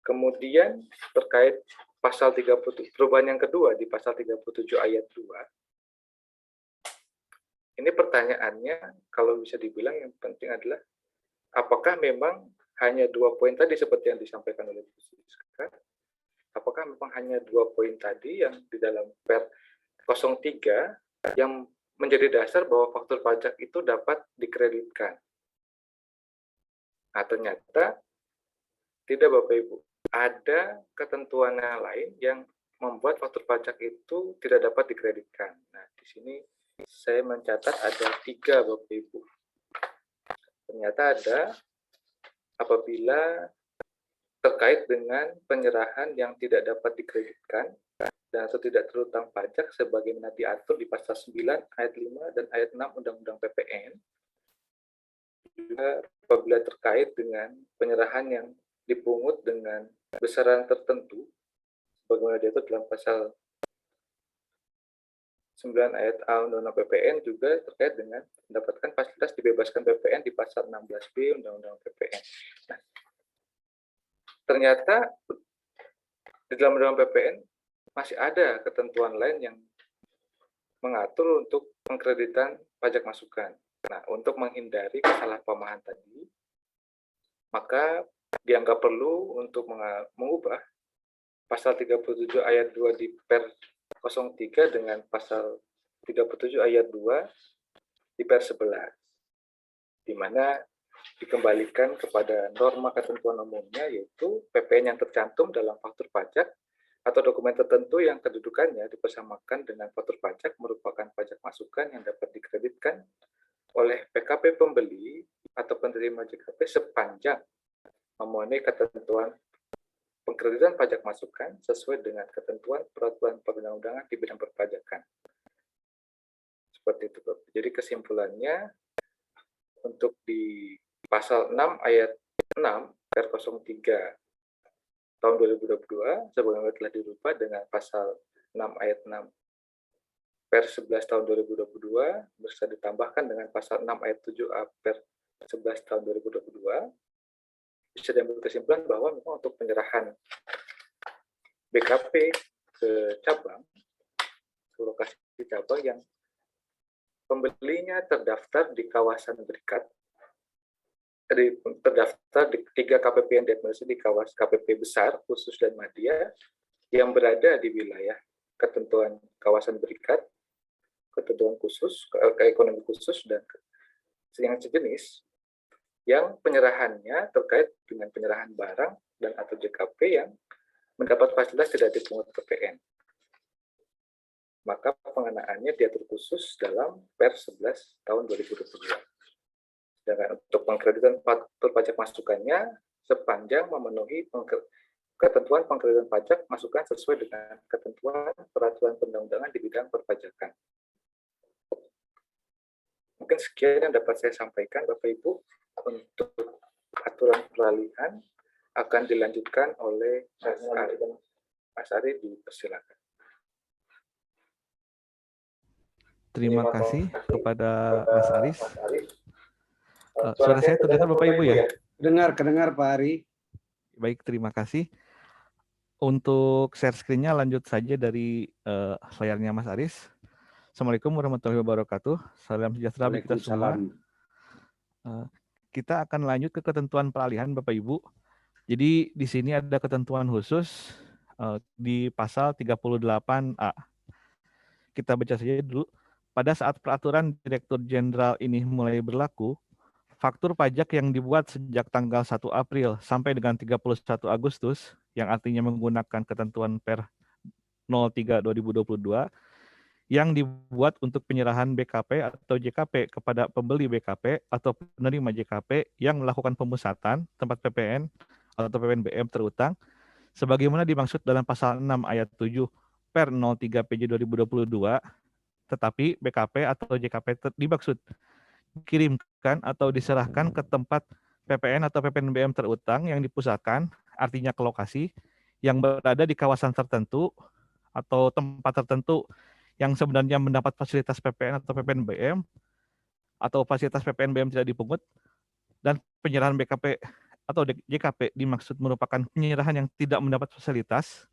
S8: Kemudian terkait pasal 30 perubahan yang kedua di pasal 37 ayat 2. Ini pertanyaannya kalau bisa dibilang yang penting adalah apakah memang hanya 2 poin tadi seperti yang disampaikan oleh Bu Siska? Apakah memang hanya 2 poin tadi yang di dalam Per 03 yang menjadi dasar bahwa faktur pajak itu dapat dikreditkan? Nah, ternyata tidak Bapak Ibu. Ada ketentuan yang lain yang membuat faktur pajak itu tidak dapat dikreditkan. Nah, di sini saya mencatat ada 3 Bapak Ibu. Ternyata ada apabila terkait dengan penyerahan yang tidak dapat dikreditkan dan atau tidak terhutang pajak sebagaimana diatur di pasal 9 ayat 5 dan ayat 6 Undang-Undang PPN. Juga apabila terkait dengan penyerahan yang dipungut dengan besaran tertentu sebagaimana diatur dalam pasal 9 ayat A Undang-Undang PPN juga terkait dengan mendapatkan fasilitas dibebaskan PPN di pasal 16B Undang-Undang PPN. Nah, ternyata di dalam Undang-Undang PPN masih ada ketentuan lain yang mengatur untuk pengkreditan pajak masukan. Nah, untuk menghindari kesalahpahaman tadi, maka dianggap perlu untuk mengubah pasal 37 ayat 2 di Per 03 dengan pasal 37 ayat 2 di Per 11, di mana dikembalikan kepada norma ketentuan umumnya, yaitu PPN yang tercantum dalam faktur pajak atau dokumen tertentu yang kedudukannya dipersamakan dengan faktur pajak merupakan pajak masukan yang dapat dikreditkan oleh PKP pembeli atau penerima JKP sepanjang memenuhi ketentuan pengkreditan pajak masukan sesuai dengan ketentuan peraturan perundang-undangan di bidang perpajakan. Seperti itu, Bapak. Jadi kesimpulannya untuk di pasal 6 ayat 6 Per 03 tahun 2022 sebagaimana telah dirubah dengan pasal 6 ayat 6 Per 11 tahun 2022 bisa ditambahkan dengan pasal 6 ayat 7A Per 11 tahun 2022, bisa diambil kesimpulan bahwa memang untuk penyerahan BKP ke cabang, ke lokasi cabang yang pembelinya terdaftar di kawasan berikat, terdaftar di 3 KPP yang diakomodasi di kawasan KPP besar, khusus dan madya yang berada di wilayah ketentuan kawasan berikat, ketentuan khusus, ekonomi khusus dan yang sejenis, yang penyerahannya terkait dengan penyerahan barang dan atau JKP yang mendapat fasilitas tidak dipungut PPN. Maka pengenaannya diatur khusus dalam Per 11 tahun 2022. Dan untuk pengkreditan faktur pajak masukannya sepanjang memenuhi ketentuan pengkreditan pajak masukan sesuai dengan ketentuan peraturan perundang-undangan di bidang perpajakan. Mungkin sekian yang dapat saya sampaikan, Bapak Ibu. Untuk aturan peralihan akan dilanjutkan oleh Mas Ari. Mas Ari, dipersilakan.
S6: Terima kasih kepada Mas Aris. Suara saya terdengar Bapak Ibu ya?
S5: Kedengar Pak Ari.
S6: Baik, terima kasih. Untuk share screen-nya lanjut saja dari layarnya Mas Aris. Assalamualaikum warahmatullahi wabarakatuh. Salam sejahtera bagi kita semua.
S5: Waalaikumsalam.
S6: Kita akan lanjut ke ketentuan peralihan Bapak Ibu. Jadi di sini ada ketentuan khusus di pasal 38A. Kita baca saja dulu. Pada saat peraturan Direktur Jenderal ini mulai berlaku, faktur pajak yang dibuat sejak tanggal 1 April sampai dengan 31 Agustus, yang artinya menggunakan ketentuan Per 03/2022, yang dibuat untuk penyerahan BKP atau JKP kepada pembeli BKP atau penerima JKP yang melakukan pemusatan tempat PPN atau PPNBM terutang, sebagaimana dimaksud dalam pasal 6 ayat 7 Per 03 PJ 2022, tetapi BKP atau JKP dimaksud dikirimkan atau diserahkan ke tempat PPN atau PPNBM terutang yang dipusatkan, artinya ke lokasi yang berada di kawasan tertentu atau tempat tertentu yang sebenarnya mendapat fasilitas PPN atau PPNBM atau fasilitas PPNBM tidak dipungut, dan penyerahan BKP atau JKP dimaksud merupakan penyerahan yang tidak mendapat fasilitas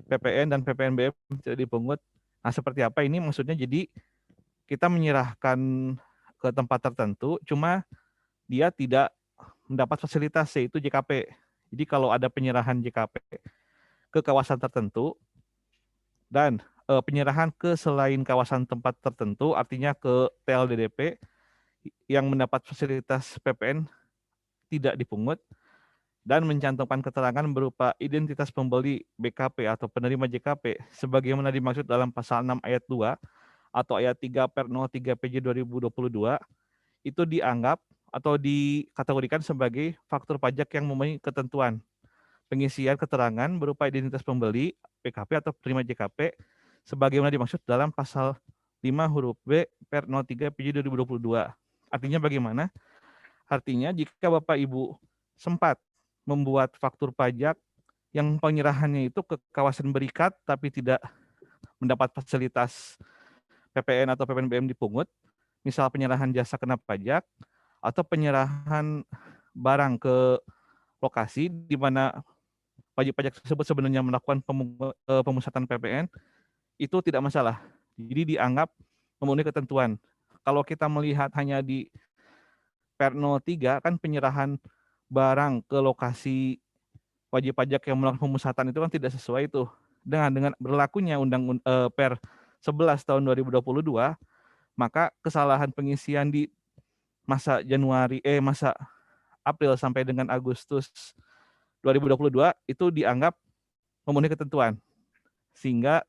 S6: PPN dan PPNBM tidak dipungut. Nah, seperti apa ini maksudnya? Jadi kita menyerahkan ke tempat tertentu, cuma dia tidak mendapat fasilitas yaitu JKP. Jadi kalau ada penyerahan JKP ke kawasan tertentu dan penyerahan ke selain kawasan tempat tertentu, artinya ke TLDDP yang mendapat fasilitas PPN tidak dipungut, dan mencantumkan keterangan berupa identitas pembeli BKP atau penerima JKP sebagaimana dimaksud dalam pasal 6 ayat 2 atau ayat 3 Per 03 PJ 2022, itu dianggap atau dikategorikan sebagai faktur pajak yang memenuhi ketentuan pengisian keterangan berupa identitas pembeli BKP atau penerima JKP sebagaimana dimaksud dalam pasal 5 huruf B Per 03 PJ 2022. Artinya bagaimana? Artinya jika Bapak Ibu sempat membuat faktur pajak yang penyerahannya itu ke kawasan berikat tapi tidak mendapat fasilitas PPN atau PPNBM dipungut, misal penyerahan jasa kena pajak atau penyerahan barang ke lokasi di mana wajib pajak tersebut sebenarnya melakukan pemusatan PPN, itu tidak masalah. Jadi dianggap memenuhi ketentuan. Kalau kita melihat hanya di Per 03 kan penyerahan barang ke lokasi wajib pajak yang melakukan pemusatan itu kan tidak sesuai itu dengan berlakunya Per 11 tahun 2022, maka kesalahan pengisian di masa masa April sampai dengan Agustus 2022 itu dianggap memenuhi ketentuan sehingga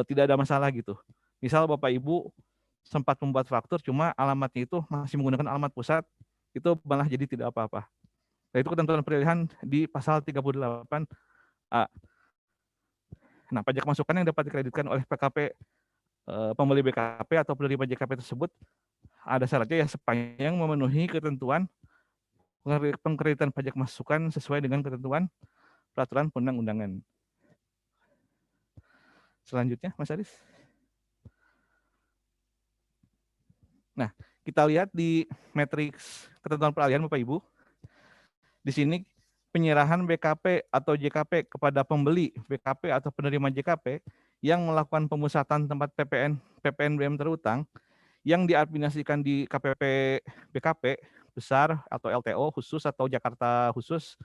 S6: tidak ada masalah gitu. Misal Bapak Ibu sempat membuat faktur cuma alamatnya itu masih menggunakan alamat pusat, itu malah jadi tidak apa-apa. Nah, itu ketentuan peralihan di pasal 38A. Nah, pajak masukan yang dapat dikreditkan oleh PKP pembeli BKP atau penerima JKP tersebut ada syaratnya ya sepanjang memenuhi ketentuan pengkreditan pajak masukan sesuai dengan ketentuan peraturan perundang-undangan. Selanjutnya, Mas Aris. Nah, kita lihat di matriks ketentuan peralihan Bapak Ibu. Di sini penyerahan BKP atau JKP kepada pembeli BKP atau penerima JKP yang melakukan pemusatan tempat PPNBM terutang yang diadministrasikan di KPP BKP besar atau LTO khusus atau Jakarta khusus,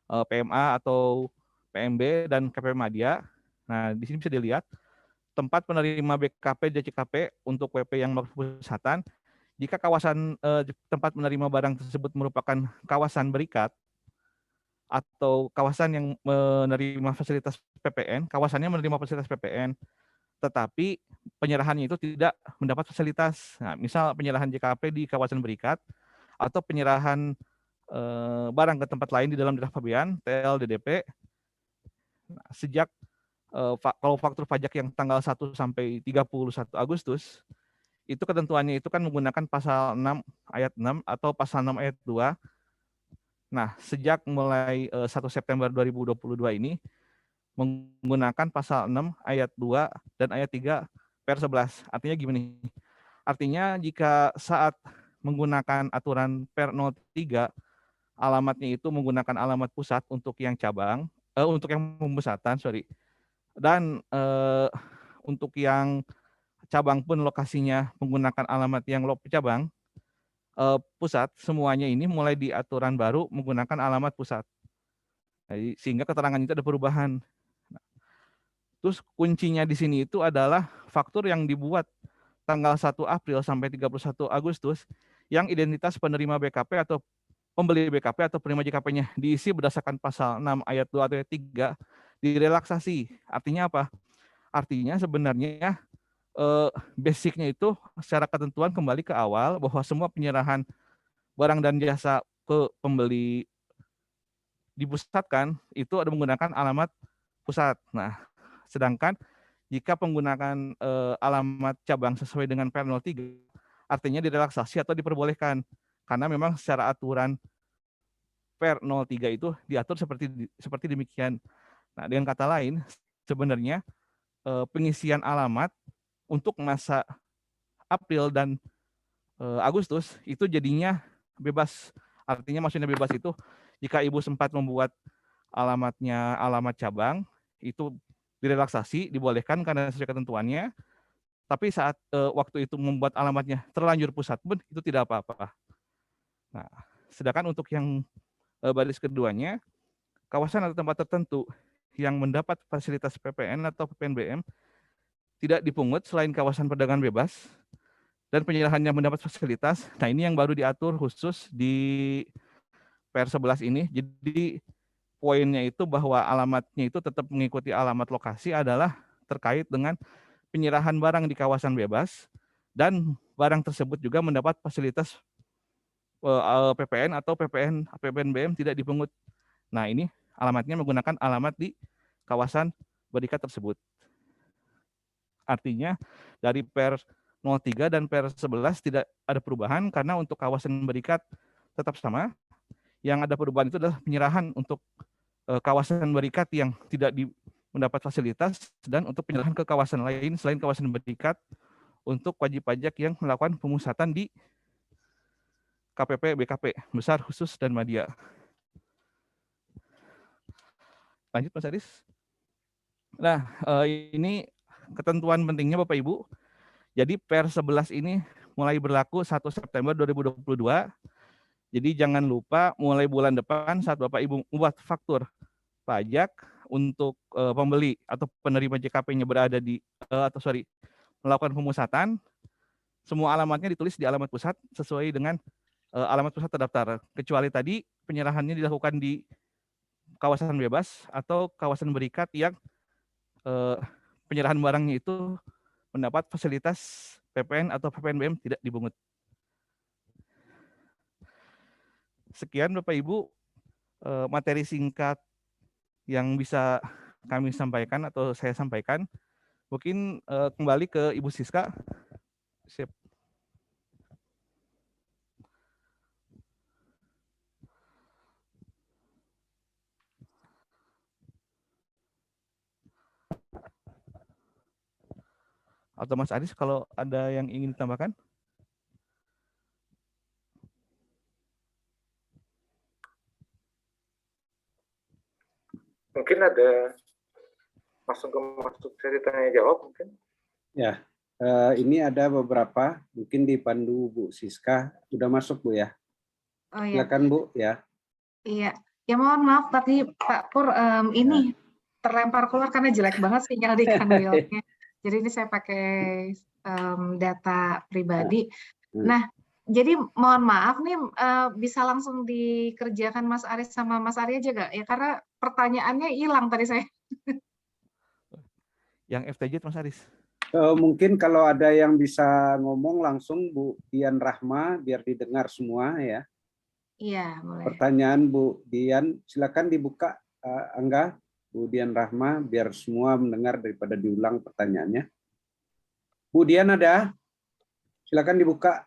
S6: PMA atau PMB dan KPP Madya. Nah, di sini bisa dilihat tempat penerima BKP dan JKP untuk WP yang melakukan pemusatan. Jika kawasan tempat menerima barang tersebut merupakan kawasan berikat atau kawasan yang menerima fasilitas PPN, kawasannya menerima fasilitas PPN, tetapi penyerahannya itu tidak mendapat fasilitas. Nah, misal penyerahan JKP di kawasan berikat atau penyerahan barang ke tempat lain di dalam daerah pabean TL DDP. Nah, sejak kalau faktur pajak yang tanggal 1 sampai 31 Agustus itu ketentuannya itu kan menggunakan pasal 6 ayat 6 atau pasal 6 ayat 2. Nah, sejak mulai 1 September 2022 ini menggunakan pasal 6 ayat 2 dan ayat 3 per 11. Artinya gimana? Artinya jika saat menggunakan aturan per 03 alamatnya itu menggunakan alamat pusat untuk yang cabang, untuk yang pemusatan, sorry. Dan untuk yang cabang pun lokasinya menggunakan alamat yang cabang, pusat, semuanya ini mulai di aturan baru menggunakan alamat pusat. Jadi, sehingga keterangan itu ada perubahan. Terus kuncinya di sini itu adalah faktur yang dibuat tanggal 1 April sampai 31 Agustus yang identitas penerima BKP atau pembeli BKP atau penerima JKP-nya diisi berdasarkan pasal 6 ayat 2 atau ayat 3 direlaksasi. Artinya apa? Artinya sebenarnya basicnya itu secara ketentuan kembali ke awal bahwa semua penyerahan barang dan jasa ke pembeli dipusatkan itu ada menggunakan alamat pusat. Nah, sedangkan jika penggunaan alamat cabang sesuai dengan per 03 artinya direlaksasi atau diperbolehkan karena memang secara aturan per 03 itu diatur seperti demikian. Nah, dengan kata lain sebenarnya pengisian alamat untuk masa April dan Agustus itu jadinya bebas. Artinya maksudnya bebas itu jika Ibu sempat membuat alamatnya alamat cabang itu direlaksasi, dibolehkan karena sesuai ketentuannya. Tapi saat waktu itu membuat alamatnya terlanjur pusat pun itu tidak apa-apa. Nah, sedangkan untuk yang baris keduanya, kawasan atau tempat tertentu yang mendapat fasilitas PPN atau PPNBM tidak dipungut selain kawasan perdagangan bebas dan penyerahannya mendapat fasilitas. Nah, ini yang baru diatur khusus di per 11 ini. Jadi poinnya itu bahwa alamatnya itu tetap mengikuti alamat lokasi adalah terkait dengan penyerahan barang di kawasan bebas dan barang tersebut juga mendapat fasilitas PPN atau PPNBM tidak dipungut. Nah, ini alamatnya menggunakan alamat di kawasan berikat tersebut. Artinya dari per 03 dan per 11 tidak ada perubahan karena untuk kawasan berikat tetap sama. Yang ada perubahan itu adalah penyerahan untuk kawasan berikat yang tidak mendapat fasilitas dan untuk penyerahan ke kawasan lain selain kawasan berikat untuk wajib pajak yang melakukan pemusatan di KPP BKP besar khusus dan madya. Lanjut Mas Aris. Nah, ini ketentuan pentingnya Bapak Ibu. Jadi per 11 ini mulai berlaku 1 September 2022. Jadi jangan lupa mulai bulan depan saat Bapak Ibu membuat faktur pajak untuk pembeli atau penerima JKP-nya berada di melakukan pemusatan, semua alamatnya ditulis di alamat pusat sesuai dengan alamat pusat terdaftar. Kecuali tadi penyerahannya dilakukan di kawasan bebas atau kawasan berikat yang penyerahan barangnya itu mendapat fasilitas PPN atau PPNBM tidak dibungut. Sekian Bapak Ibu materi singkat yang bisa kami sampaikan atau saya sampaikan. Mungkin kembali ke Ibu Siska. Siap. Atau Mas Aris kalau ada yang ingin ditambahkan?
S8: Mungkin ada langsung ke masuk sesi tanya jawab mungkin.
S5: Ya, ini ada beberapa, mungkin dipandu Bu Siska. Udah masuk Bu ya?
S7: Oh ya.
S5: Silakan Bu ya.
S7: Iya. Ya mohon maaf tapi Pak Pur ini terlempar keluar karena jelek banget sinyal di Kanwilnya. Jadi ini saya pakai data pribadi. Nah, jadi mohon maaf nih bisa langsung dikerjakan Mas Aris sama Mas Arya aja gak? Ya karena pertanyaannya hilang tadi saya.
S6: Yang FTJ Mas Aris.
S5: Mungkin kalau ada yang bisa ngomong langsung Bu Dian Rahma biar didengar semua ya.
S7: Iya, boleh.
S5: Pertanyaan Bu Dian, silakan dibuka Angga, Bu Dian Rahma, biar semua mendengar daripada diulang pertanyaannya. Bu Dian ada? Silakan dibuka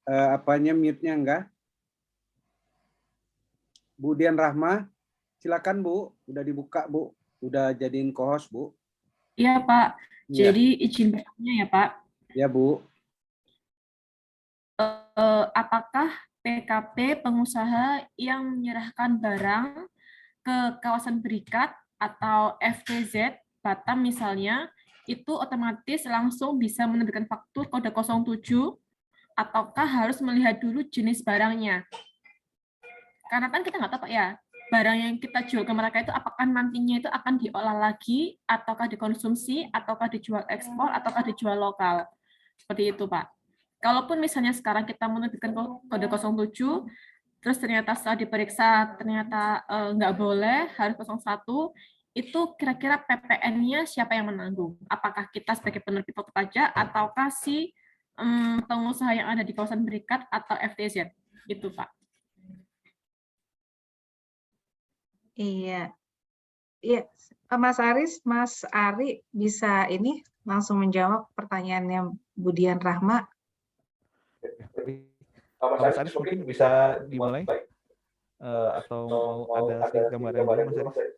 S5: apanya mute-nya Angga. Bu Dian Rahma, silakan Bu, udah dibuka Bu, udah jadiin co-host Bu.
S9: Iya Pak,
S5: Ya,
S9: jadi izin bertanya ya Pak,
S5: ya Bu.
S9: apakah PKP pengusaha yang menyerahkan barang ke kawasan berikat atau FTZ Batam misalnya, itu otomatis langsung bisa menerbitkan faktur kode 07 ataukah harus melihat dulu jenis barangnya? Karena kan kita nggak tahu Pak ya, barang yang kita jual ke mereka itu apakah nantinya itu akan diolah lagi, ataukah dikonsumsi, ataukah dijual ekspor, ataukah dijual lokal. Seperti itu Pak. Kalaupun misalnya sekarang kita menerbitkan kode 07, terus ternyata setelah diperiksa ternyata nggak boleh, harus 01, itu kira-kira PPN-nya siapa yang menanggung? Apakah kita sebagai penerbit wajib pajak, ataukah si pengusaha yang ada di kawasan berikat atau FTZ? Itu Pak.
S7: Iya. Iya, Mas Aris, Mas Ari bisa ini langsung menjawab pertanyaannya Bu Dian Rahma.
S6: Mas Aris mungkin bisa dimulai atau mau ada sedikit gambaran dulu Mas Aris?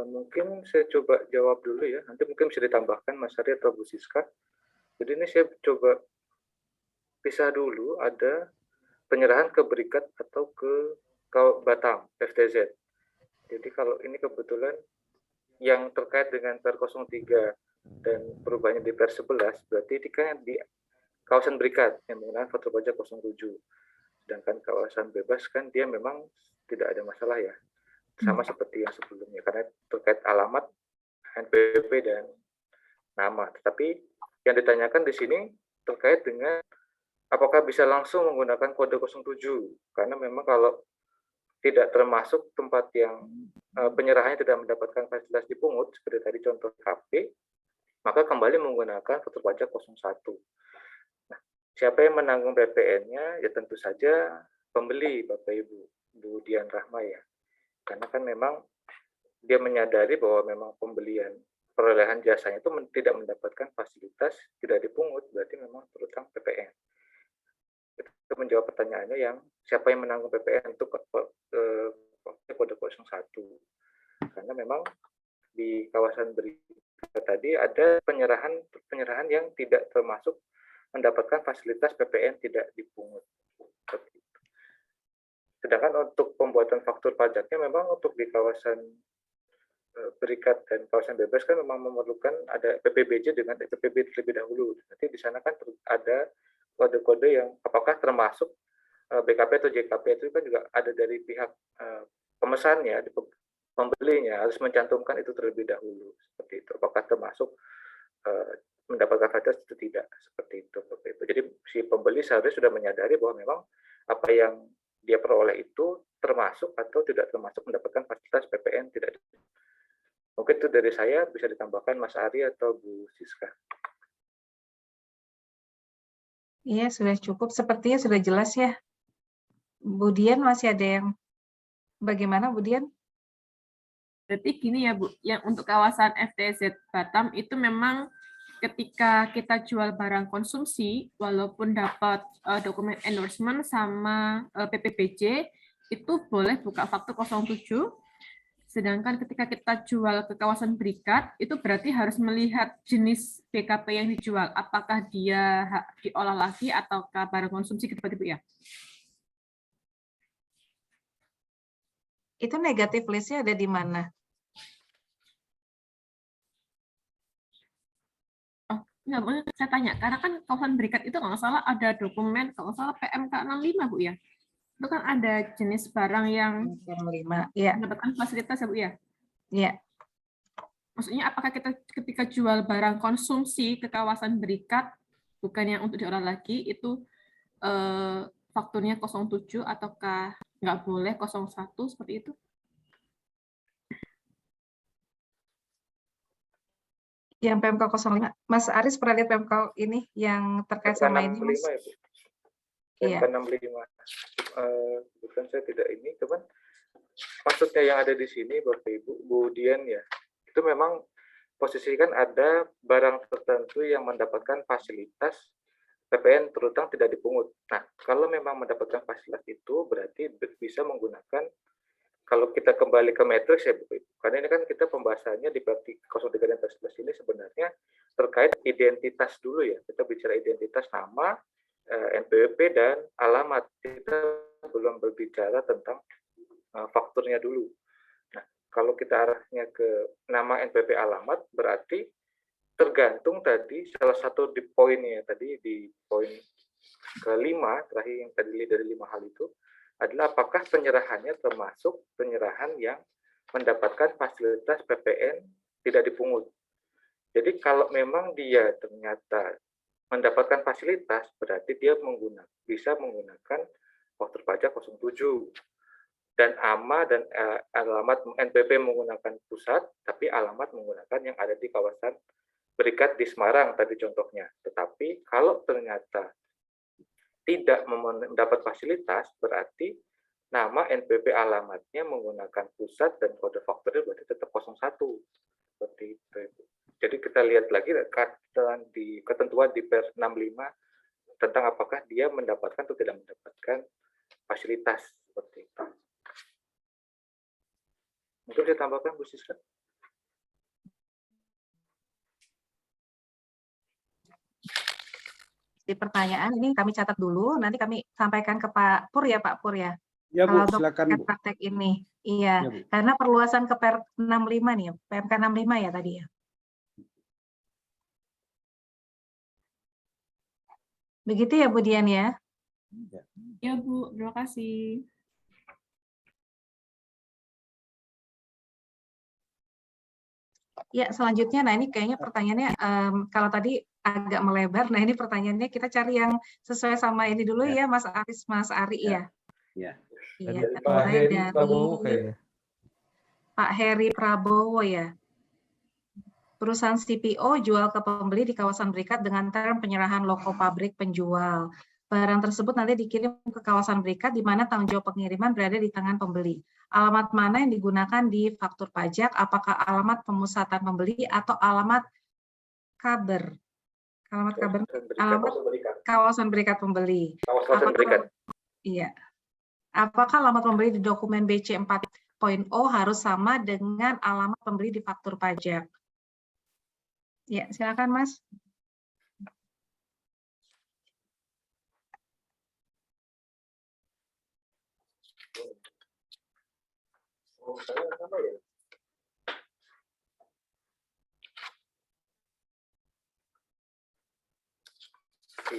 S8: Mungkin saya coba jawab dulu ya, nanti mungkin bisa ditambahkan Mas Ari atau Bu Siska. Jadi ini saya coba pisah dulu, ada penyerahan ke berikat atau ke Batam, FTZ. Jadi kalau ini kebetulan yang terkait dengan Per 03 dan perubahannya di Per 11, berarti ini kan di kawasan berikat yang menggunakan faktur pajak 07. Sedangkan kawasan bebas kan dia memang tidak ada masalah ya. Sama seperti yang sebelumnya, karena terkait alamat, NPWP, dan nama. Tetapi yang ditanyakan di sini terkait dengan apakah bisa langsung menggunakan kode 07. Karena memang kalau tidak termasuk tempat yang penyerahannya tidak mendapatkan fasilitas dipungut, seperti tadi contoh KP, maka kembali menggunakan faktur pajak 01. Nah, siapa yang menanggung PPN-nya? Ya tentu saja pembeli, Bapak Ibu, Bu Dian Rahma ya. Karena kan memang dia menyadari bahwa memang pembelian perolehan jasanya itu tidak mendapatkan fasilitas, tidak dipungut, berarti memang terutang PPN. Itu menjawab pertanyaannya yang siapa yang menanggung PPN itu kode 01. Karena memang di kawasan berikat tadi ada penyerahan yang tidak termasuk mendapatkan fasilitas PPN tidak dipungut. Sedangkan untuk pembuatan faktur pajaknya memang untuk di kawasan berikat dan kawasan bebas kan memang memerlukan ada PPBJ dengan PPB terlebih dahulu. Nanti di sana kan ada kode-kode yang apakah termasuk BKP atau JKP itu kan juga ada dari pihak pemesannya, pembelinya harus mencantumkan itu terlebih dahulu seperti itu. Apakah termasuk mendapatkan fasilitas itu tidak seperti itu. Jadi si pembeli seharusnya sudah menyadari bahwa memang apa yang dia peroleh itu termasuk atau tidak termasuk mendapatkan fasilitas PPN tidak. Mungkin itu dari saya, bisa ditambahkan Mas Ari atau Bu Siska.
S7: Iya, sudah cukup. Sepertinya sudah jelas ya. Bu Dian masih ada yang bagaimana Bu Dian?
S9: Berarti gini ya Bu, yang untuk kawasan FTZ Batam itu memang ketika kita jual barang konsumsi, walaupun dapat dokumen endorsement sama PPBJ, itu boleh buka faktur 07. Sedangkan ketika kita jual ke kawasan berikat, itu berarti harus melihat jenis BKP yang dijual. Apakah dia diolah lagi ataukah barang konsumsi gitu Ibu ya?
S7: Itu negatif list-nya ada di mana?
S9: Nggak boleh saya tanya, karena kan kawasan berikat itu kalau nggak salah ada dokumen, kalau nggak salah PMK 65 Bu ya. Itu kan ada jenis barang yang
S7: 5, ya.
S9: mendapatkan fasilitas ya Bu ya.
S7: Iya.
S9: Maksudnya apakah kita ketika jual barang konsumsi ke kawasan berikat, bukan yang untuk diolah lagi, itu fakturnya 07 ataukah nggak boleh 01 seperti itu?
S7: Yang PMK 05. Mas Aris pernah lihat PMK ini yang terkait sama ini, Mas? Iya.
S8: PMK 65. Bukan saya tidak ini, cuman maksudnya yang ada di sini Bapak Ibu, Bu Dian ya, itu memang posisikan ada barang tertentu yang mendapatkan fasilitas PPN terutang tidak dipungut. Nah, kalau memang mendapatkan fasilitas itu berarti bisa menggunakan, kalau kita kembali ke matriks ya Bapak Ibu, karena ini kan kita pembahasannya di bab 03 dan 11 ini sebenarnya terkait identitas dulu ya, kita bicara identitas nama, NPWP dan alamat, kita belum berbicara tentang fakturnya dulu. Nah, kalau kita arahnya ke nama NPWP alamat, berarti tergantung tadi salah satu di poinnya tadi, di poin kelima terakhir yang tadi dari 5 hal itu adalah apakah penyerahannya termasuk penyerahan yang mendapatkan fasilitas PPN tidak dipungut. Jadi kalau memang dia ternyata mendapatkan fasilitas, berarti dia bisa menggunakan faktur pajak 07. Dan AMA dan alamat NPWP menggunakan pusat, tapi alamat menggunakan yang ada di kawasan berikat di Semarang tadi contohnya. Tetapi kalau ternyata tidak mendapat fasilitas, berarti nama NPWP alamatnya menggunakan pusat dan kode fakturnya berarti tetap 01. Seperti itu. Jadi kita lihat lagi ketentuan di Per 65 tentang apakah dia mendapatkan atau tidak mendapatkan fasilitas seperti itu. Mungkin saya tambahkan Bu Siska.
S7: Di pertanyaan ini kami catat dulu, nanti kami sampaikan ke Pak Pur ya, Pak Pur ya.
S5: Ya Bu,
S7: Kalau untuk
S5: silakan Bu.
S7: praktek ini, iya,
S5: Ya, Bu.
S7: karena perluasan ke Per 65 nih, PMK 65 ya tadi ya. Begitu ya Bu Dian ya.
S9: Ya Bu, terima kasih.
S7: Ya, selanjutnya, nah ini kayaknya pertanyaannya, kalau tadi agak melebar, nah ini pertanyaannya kita cari yang sesuai sama ini dulu ya, Mas Aris, Mas Ari ya.
S5: Ya.
S7: Iya,
S6: Dari Pak Heri Prabowo kayaknya.
S7: Pak Heri Prabowo ya. Perusahaan CPO jual ke pembeli di kawasan berikat dengan term penyerahan loko pabrik penjual. Barang tersebut nanti dikirim ke kawasan berikat di mana tanggung jawab pengiriman berada di tangan pembeli. Alamat mana yang digunakan di faktur pajak? Apakah alamat pemusatan pembeli atau alamat kabar? Alamat kabar, alamat kawasan berikat pembeli.
S8: Kawasan berikat.
S7: Iya. Apakah alamat pembeli di dokumen BC 4.0 harus sama dengan alamat pembeli di faktur pajak? Ya, silakan Mas.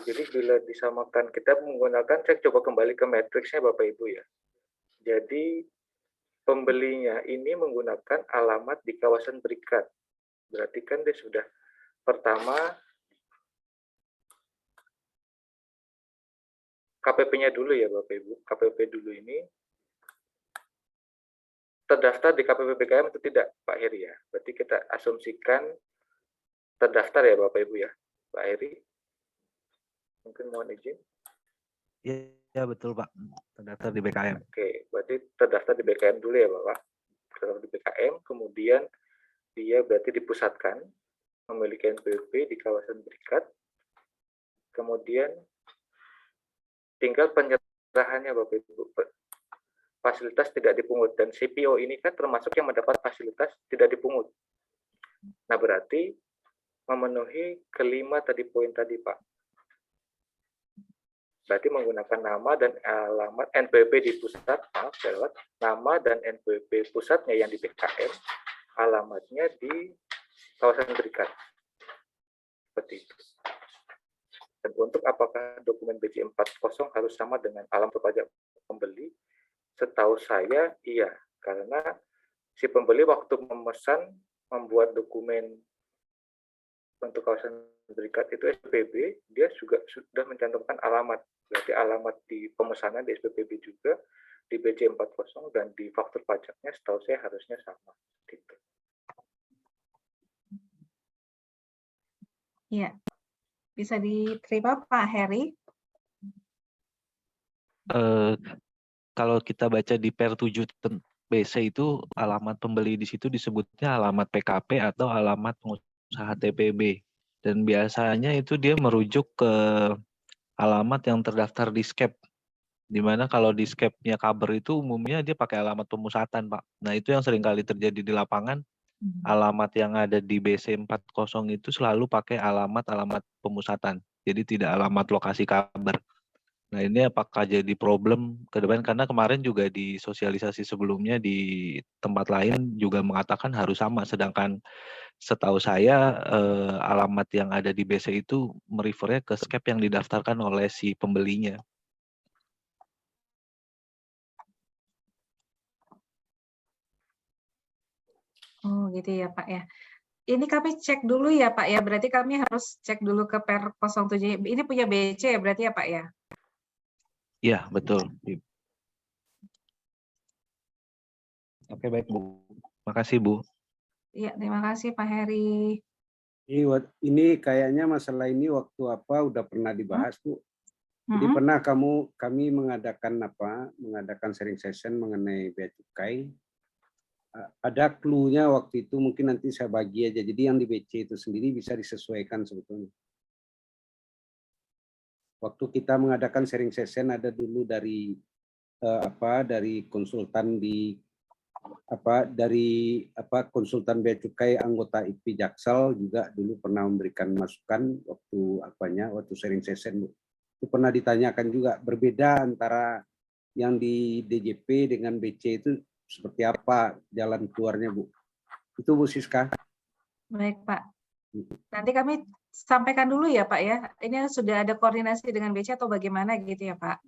S8: Jadi bila disamakan, kita menggunakan, saya coba kembali ke matriksnya Bapak Ibu ya. Jadi pembelinya ini menggunakan alamat di kawasan berikat. Berarti kan dia sudah pertama KPP-nya dulu ya Bapak Ibu. KPP dulu ini terdaftar di KPP BKM atau tidak Pak Heri ya. Berarti kita asumsikan terdaftar ya Bapak Ibu ya. Pak Heri, mungkin mohon izin.
S6: Ya betul Pak, terdaftar di BKM.
S8: Oke, berarti terdaftar di BKM dulu ya Bapak. Terdaftar di BKM, kemudian dia berarti dipusatkan, memiliki NPWP di kawasan berikat, kemudian tinggal penyerahannya Bapak Ibu. Fasilitas tidak dipungut, dan CPO ini kan termasuk yang mendapat fasilitas tidak dipungut. Nah berarti memenuhi kelima tadi poin tadi Pak. Berarti menggunakan nama dan alamat NPWP di pusat, nama dan NPWP pusatnya yang di BKM, alamatnya di kawasan berikat. Seperti itu. Dan untuk apakah dokumen BC 40 harus sama dengan alamat pajak pembeli? Setahu saya iya, karena si pembeli waktu memesan membuat dokumen untuk kawasan berikat itu SPB, dia juga sudah mencantumkan alamat. Berarti alamat di pemesanan di SPPB juga, di BC 40 dan di faktur pajaknya setahu saya harusnya sama. Gitu.
S7: Iya. Bisa diterima Pak Heri?
S10: Kalau kita baca di per 7 BC itu alamat pembeli di situ disebutnya alamat PKP atau alamat pengusaha TPB. Dan biasanya itu dia merujuk ke alamat yang terdaftar di SCAP. Di mana kalau di SCAP-nya Kaber itu umumnya dia pakai alamat pemusatan, Pak. Nah, itu yang sering kali terjadi di lapangan. Alamat yang ada di BC 40 itu selalu pakai alamat pemusatan. Jadi tidak alamat lokasi Kaber. Nah, ini apakah jadi problem ke depan? Karena kemarin juga di sosialisasi sebelumnya di tempat lain juga mengatakan harus sama. Sedangkan setahu saya alamat yang ada di BC itu merefernya ke SCAP yang didaftarkan oleh si pembelinya.
S7: Oh gitu ya Pak ya. Ini kami cek dulu ya Pak ya, berarti kami harus cek dulu ke per 07. Ini punya BC ya berarti ya Pak ya?
S10: Iya, betul. Oke, baik Bu. Makasih Bu.
S7: Iya, terima kasih Pak Heri.
S5: Ini kayaknya masalah ini waktu apa udah pernah dibahas Bu. Jadi pernah kami mengadakan sharing session mengenai bea cukai. Ada clue-nya waktu itu, mungkin nanti saya bagi aja. Jadi yang di BC itu sendiri bisa disesuaikan sebetulnya. Waktu kita mengadakan sharing session ada dulu dari konsultan konsultan bea cukai anggota IP Jaksel juga dulu pernah memberikan masukan waktu sharing session Bu. Itu pernah ditanyakan juga berbeda antara yang di DJP dengan BC itu seperti apa jalan keluarnya Bu. Itu Bu Siska.
S7: Baik Pak. Nanti kami sampaikan dulu ya Pak ya. Ini sudah ada koordinasi dengan BC atau bagaimana gitu ya Pak?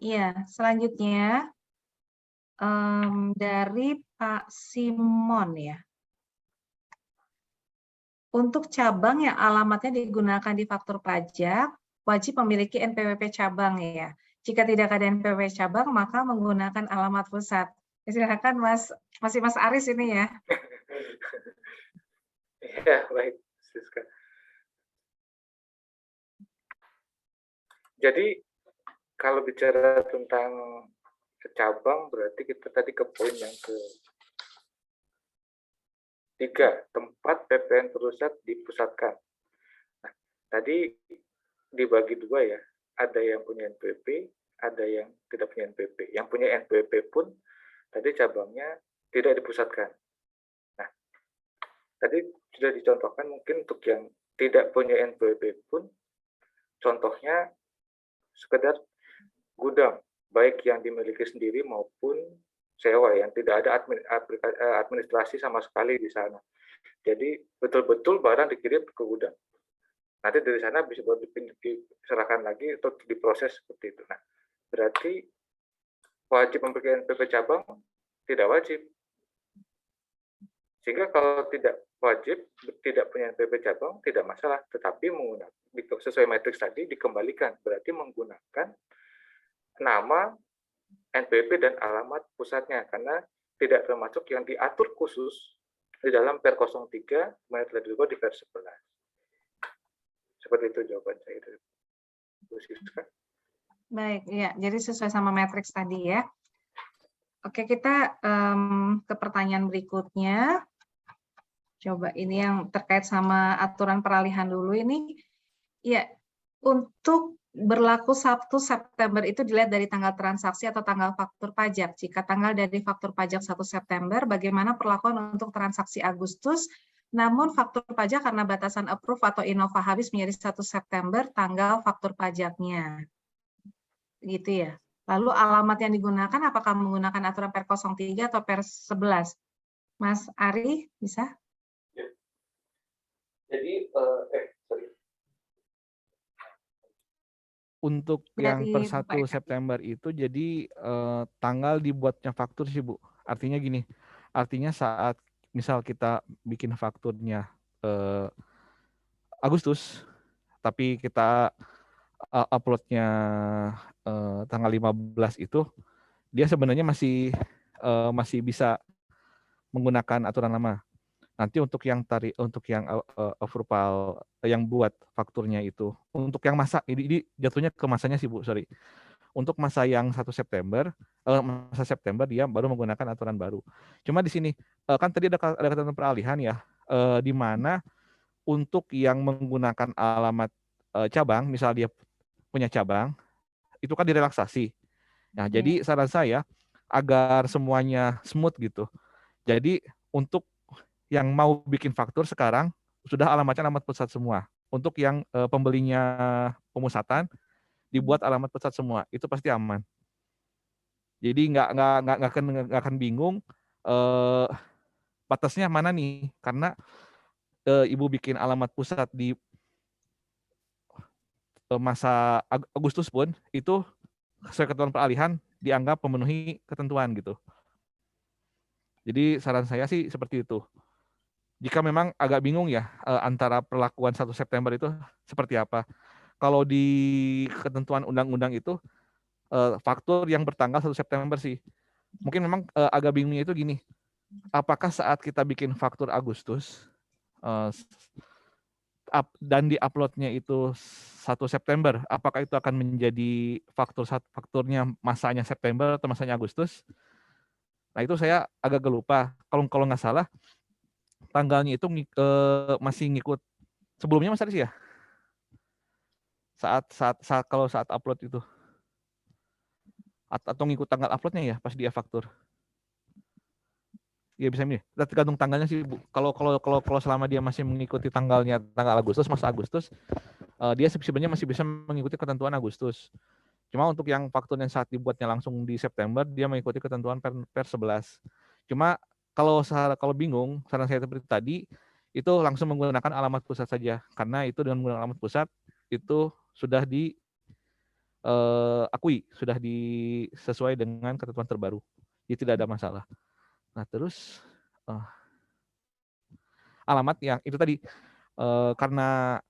S7: Iya, selanjutnya dari Pak Simon ya. Untuk cabang yang alamatnya digunakan di faktur pajak, wajib memiliki NPWP cabang ya. Jika tidak ada NPWP cabang, maka menggunakan alamat pusat. Silakan Mas Aris ini ya.
S8: Ya, baik, Siska. Jadi kalau bicara tentang cabang, berarti kita tadi ke poin yang ke-3, tempat PPN pusat dipusatkan. Nah, tadi dibagi dua ya, ada yang punya NPWP, ada yang tidak punya NPWP. Yang punya NPWP pun tadi cabangnya tidak dipusatkan. Nah, tadi sudah dicontohkan mungkin untuk yang tidak punya NPWP pun, contohnya sekedar gudang, baik yang dimiliki sendiri maupun sewa, yang tidak ada administrasi sama sekali di sana. Jadi betul-betul barang dikirim ke gudang. Nanti dari sana bisa diserahkan lagi atau diproses seperti itu. Nah, berarti wajib memiliki NPWP cabang? Tidak wajib. Sehingga kalau tidak wajib, tidak punya NPWP cabang, tidak masalah. Tetapi menggunakan sesuai matriks tadi dikembalikan. Berarti menggunakan nama, NPWP, dan alamat pusatnya. Karena tidak termasuk yang diatur khusus di dalam per 03 Maret di vers 11. Seperti itu jawaban saya.
S7: Baik, ya. Jadi sesuai sama matriks tadi ya. Oke, kita ke pertanyaan berikutnya. Coba ini yang terkait sama aturan peralihan dulu ini. Ya, untuk berlaku 1 September itu dilihat dari tanggal transaksi atau tanggal faktur pajak. Jika tanggal dari faktur pajak 1 September, bagaimana perlakuan untuk transaksi Agustus? Namun faktur pajak karena batasan approve atau Innova habis menjadi 1 September tanggal faktur pajaknya. Gitu ya. Lalu alamat yang digunakan apakah menggunakan aturan per 03 atau per 11? Mas Ari, bisa?
S8: Jadi,
S6: Untuk yang per 1 September itu jadi tanggal dibuatnya faktur sih Bu. Artinya gini, artinya saat misal kita bikin fakturnya Agustus, tapi kita uploadnya tanggal 15 itu, dia sebenarnya masih bisa menggunakan aturan lama. Nanti untuk yang approval yang buat fakturnya itu, untuk yang masa ini jatuhnya ke masanya sih Bu, sorry. Untuk masa yang 1 September, masa September dia baru menggunakan aturan baru. Cuma di sini kan tadi ada ketentuan peralihan ya, di mana untuk yang menggunakan alamat cabang, misal dia punya cabang, itu kan direlaksasi. Nah, jadi saran saya agar semuanya smooth gitu. Jadi untuk yang mau bikin faktur sekarang sudah alamatnya alamat pusat semua. Untuk yang pembelinya pemusatan dibuat alamat pusat semua, itu pasti aman. Jadi nggak akan bingung batasnya mana nih, karena ibu bikin alamat pusat di masa Agustus pun itu sesuai ketentuan peralihan dianggap memenuhi ketentuan gitu. Jadi saran saya sih seperti itu. Jika memang agak bingung ya antara perlakuan 1 September itu seperti apa. Kalau di ketentuan undang-undang itu faktur yang bertanggal 1 September sih. Mungkin memang agak bingungnya itu gini. Apakah saat kita bikin faktur Agustus dan di-uploadnya itu 1 September, apakah itu akan menjadi fakturnya masanya September atau masanya Agustus? Nah, itu saya agak lupa. Kalau nggak salah tanggalnya itu masih ngikut sebelumnya Mas Aris ya? Kalau saat upload itu. Atau ngikut tanggal uploadnya ya pas dia faktur. Ya bisa ini. Tergantung tanggalnya sih Bu. Kalau selama dia masih mengikuti tanggal Agustus, masa Agustus, dia sebenarnya masih bisa mengikuti ketentuan Agustus. Cuma untuk yang faktur yang saat dibuatnya langsung di September, dia mengikuti ketentuan per 11. Cuma kalau bingung, saran saya seperti tadi, itu langsung menggunakan alamat pusat saja. Karena itu dengan menggunakan alamat pusat, itu sudah diakui, sudah sesuai dengan ketentuan terbaru. Jadi tidak ada masalah. Nah terus, alamat yang itu tadi, karena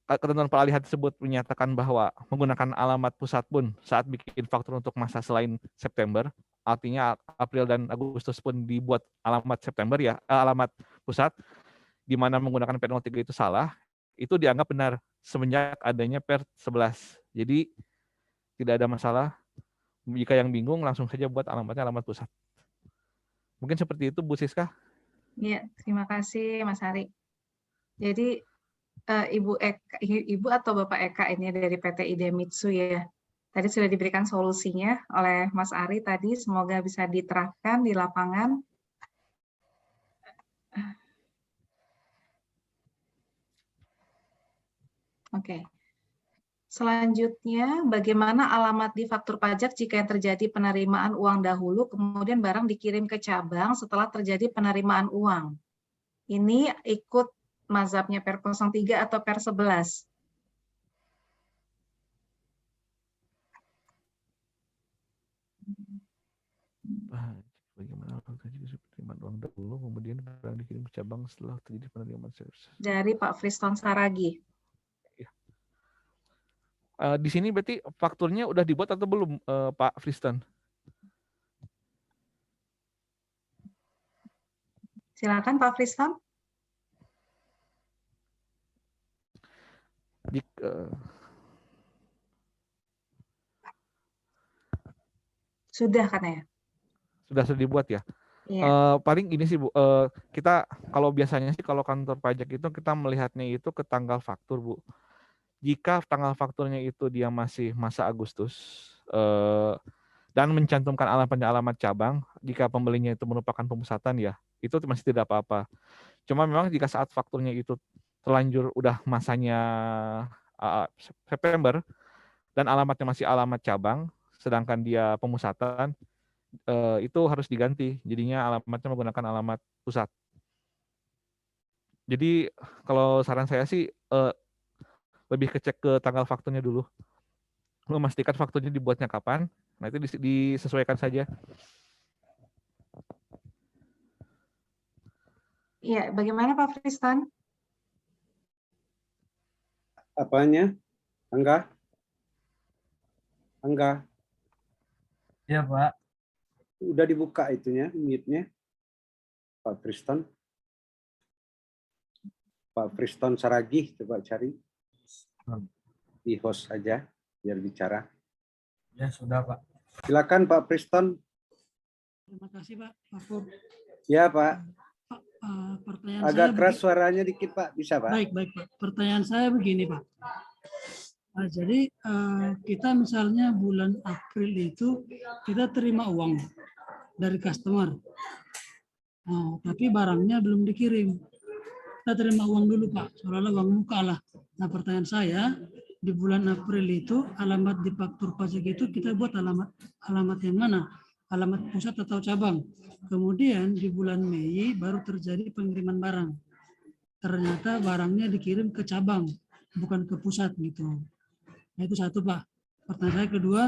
S6: ketentuan peralihan tersebut menyatakan bahwa menggunakan alamat pusat pun saat bikin faktur untuk masa selain September, artinya April dan Agustus pun dibuat alamat September ya, alamat pusat, di mana menggunakan P03 itu salah, itu dianggap benar semenjak adanya per 11. Jadi tidak ada masalah. Jika yang bingung langsung saja buat alamatnya alamat pusat. Mungkin seperti itu Bu Siska.
S7: Iya, terima kasih Mas Ari. Jadi Ibu atau Bapak Eka ini dari PT Idemitsu ya. Tadi sudah diberikan solusinya oleh Mas Ari tadi, semoga bisa diterapkan di lapangan. Oke. Selanjutnya, bagaimana alamat di faktur pajak jika yang terjadi penerimaan uang dahulu, kemudian barang dikirim ke cabang setelah terjadi penerimaan uang? Ini ikut mazhabnya per 03 atau per 11?
S6: Bagaimana penerimaan uang dahulu, kemudian barang dikirim ke cabang setelah terjadi penerimaan service?
S7: Dari Pak Friston Saragi.
S6: Di sini berarti fakturnya udah dibuat atau belum, Pak Friston?
S7: Silakan Pak Friston. Sudah kan ya?
S6: Sudah dibuat ya.
S7: Iya.
S6: Paling ini sih Bu, kita kalau biasanya sih kalau kantor pajak itu kita melihatnya itu ke tanggal faktur Bu. Jika tanggal fakturnya itu dia masih masa Agustus dan mencantumkan alamat cabang, jika pembelinya itu merupakan pemusatan ya, itu masih tidak apa-apa. Cuma memang jika saat fakturnya itu terlanjur udah masanya September dan alamatnya masih alamat cabang, sedangkan dia pemusatan, itu harus diganti. Jadinya alamatnya menggunakan alamat pusat. Jadi kalau saran saya sih lebih kecek ke tanggal fakturnya dulu. Memastikan fakturnya dibuatnya kapan. Nah itu disesuaikan saja.
S7: Iya, bagaimana Pak Friston?
S5: Apanya? Angga? Angga?
S11: Ya Pak.
S5: Udah dibuka itunya, mute-nya, Pak Tristan. Pak Friston Saragih, coba cari di host aja biar bicara.
S11: Ya sudah Pak.
S5: Silakan Pak Friston.
S12: Terima kasih Pak. Pak Pur.
S5: Ya Pak.
S12: Pak, pertanyaan
S5: Agak
S12: saya
S5: keras suaranya dikit Pak, bisa Pak?
S12: baik Pak. Pertanyaan saya begini Pak. Jadi kita misalnya bulan April itu kita terima uang dari customer, tapi barangnya belum dikirim. Kita terima uang dulu Pak, seolah-olah uang muka lah. Nah pertanyaan saya, di bulan April itu alamat di faktur pajak itu kita buat alamat yang mana? Alamat pusat atau cabang. Kemudian di bulan Mei baru terjadi pengiriman barang. Ternyata barangnya dikirim ke cabang, bukan ke pusat gitu. Nah, itu satu Pak. Pertanyaan saya kedua,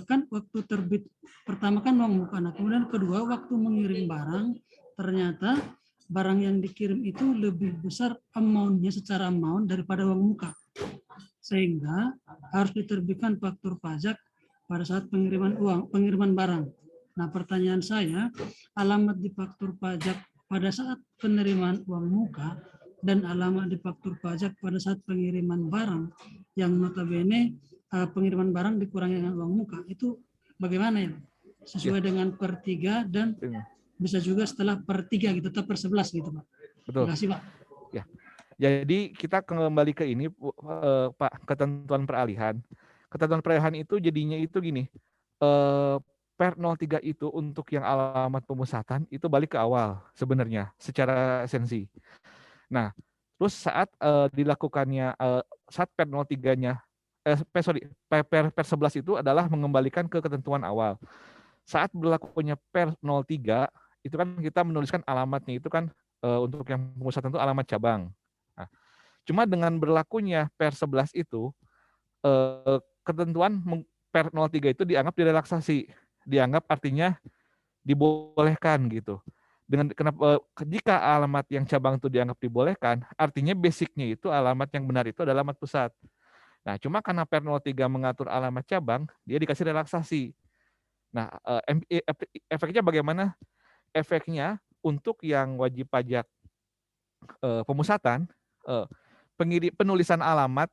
S12: kan waktu terbit pertama kan uang muka. Nah, kemudian kedua waktu mengirim barang, ternyata barang yang dikirim itu lebih besar amount-nya secara amount daripada uang muka. Sehingga harus diterbitkan faktur pajak pada saat pengiriman barang. Nah, pertanyaan saya, alamat di faktur pajak pada saat penerimaan uang muka dan alamat di faktur pajak pada saat pengiriman barang yang notabene pengiriman barang dikurangi dengan uang muka, itu bagaimana ya? Sesuai dengan per 3 dan bisa juga setelah per 3 gitu, tetap per 11 gitu Pak.
S6: Betul.
S12: Terima kasih Pak.
S6: Ya. Jadi kita kembali ke ini Pak, ketentuan peralihan. Ketentuan peralihan itu jadinya itu gini, per 03 itu untuk yang alamat pemusatan itu balik ke awal sebenarnya secara esensi. Nah, terus saat dilakukannya saat per 03-nya per 11 itu adalah mengembalikan ke ketentuan awal. Saat berlakunya per 03 itu kan kita menuliskan alamatnya itu kan untuk yang pemusatan itu alamat cabang. Nah, cuma dengan berlakunya per 11 itu ketentuan per 03 itu dianggap direlaksasi, dianggap artinya dibolehkan gitu. Dengan kenapa jika alamat yang cabang itu dianggap dibolehkan, artinya basicnya itu alamat yang benar itu adalah alamat pusat. Nah, cuma karena per 03 mengatur alamat cabang, dia dikasih relaksasi. Nah, efeknya bagaimana? Efeknya untuk yang wajib pajak pemusatan, penulisan alamat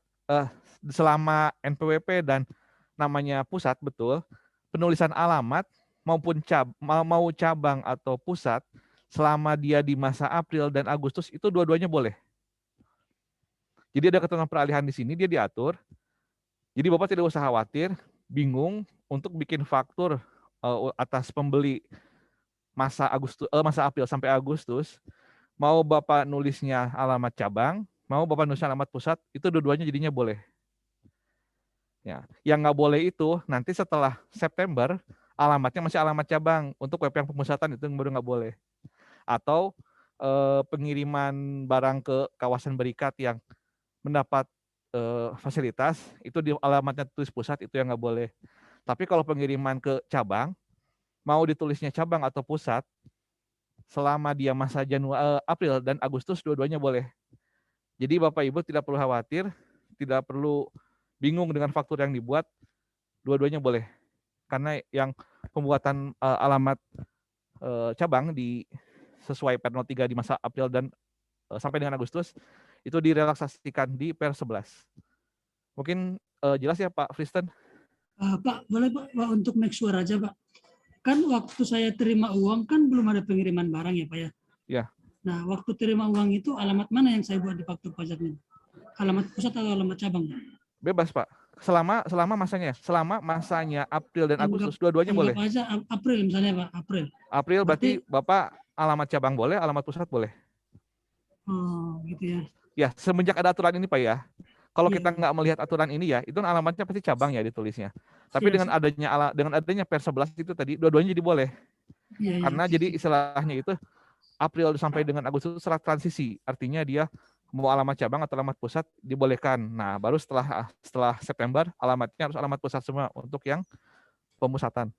S6: selama NPWP dan namanya pusat betul, penulisan alamat maupun mau cabang atau pusat selama dia di masa April dan Agustus itu dua-duanya boleh. Jadi ada ketentuan peralihan di sini dia diatur. Jadi Bapak tidak usah khawatir, bingung untuk bikin faktur atas pembeli masa April sampai Agustus. Mau Bapak nulisnya alamat cabang, mau Bapak nulisnya alamat pusat, itu dua-duanya jadinya boleh. Ya, yang nggak boleh itu nanti setelah September alamatnya masih alamat cabang, untuk web yang pemusatan itu yang baru nggak boleh. Atau pengiriman barang ke kawasan berikat yang mendapat fasilitas itu di alamatnya tulis pusat, itu yang nggak boleh. Tapi kalau pengiriman ke cabang, mau ditulisnya cabang atau pusat, selama dia masa April dan Agustus dua-duanya boleh. Jadi Bapak Ibu tidak perlu khawatir, tidak perlu bingung dengan faktur yang dibuat, dua-duanya boleh. Karena yang pembuatan alamat cabang sesuai per 03 di masa April dan sampai dengan Agustus itu direlaksasikan di per 11. Mungkin jelas ya Pak Friston?
S12: Pak, boleh Pak untuk make sure aja Pak. Kan waktu saya terima uang kan belum ada pengiriman barang ya Pak ya?
S6: Ya.
S12: Nah, waktu terima uang itu alamat mana yang saya buat di faktur pajaknya? Alamat pusat atau alamat cabang?
S6: Bebas Pak. Selama masanya April dan Agustus dua-duanya boleh.
S12: Anggap aja April misalnya Pak, April.
S6: April berarti Bapak alamat cabang boleh, alamat pusat boleh.
S12: Oh, gitu ya.
S6: Ya, semenjak ada aturan ini Pak ya. Kalau kita nggak melihat aturan ini ya, itu alamatnya pasti cabang ya ditulisnya. Tapi dengan adanya per 11 itu tadi dua-duanya jadi boleh. Karena jadi istilahnya itu April sampai dengan Agustus setelah transisi, artinya dia mau alamat cabang atau alamat pusat dibolehkan. Nah, baru setelah September alamatnya harus alamat pusat semua untuk yang pemusatan.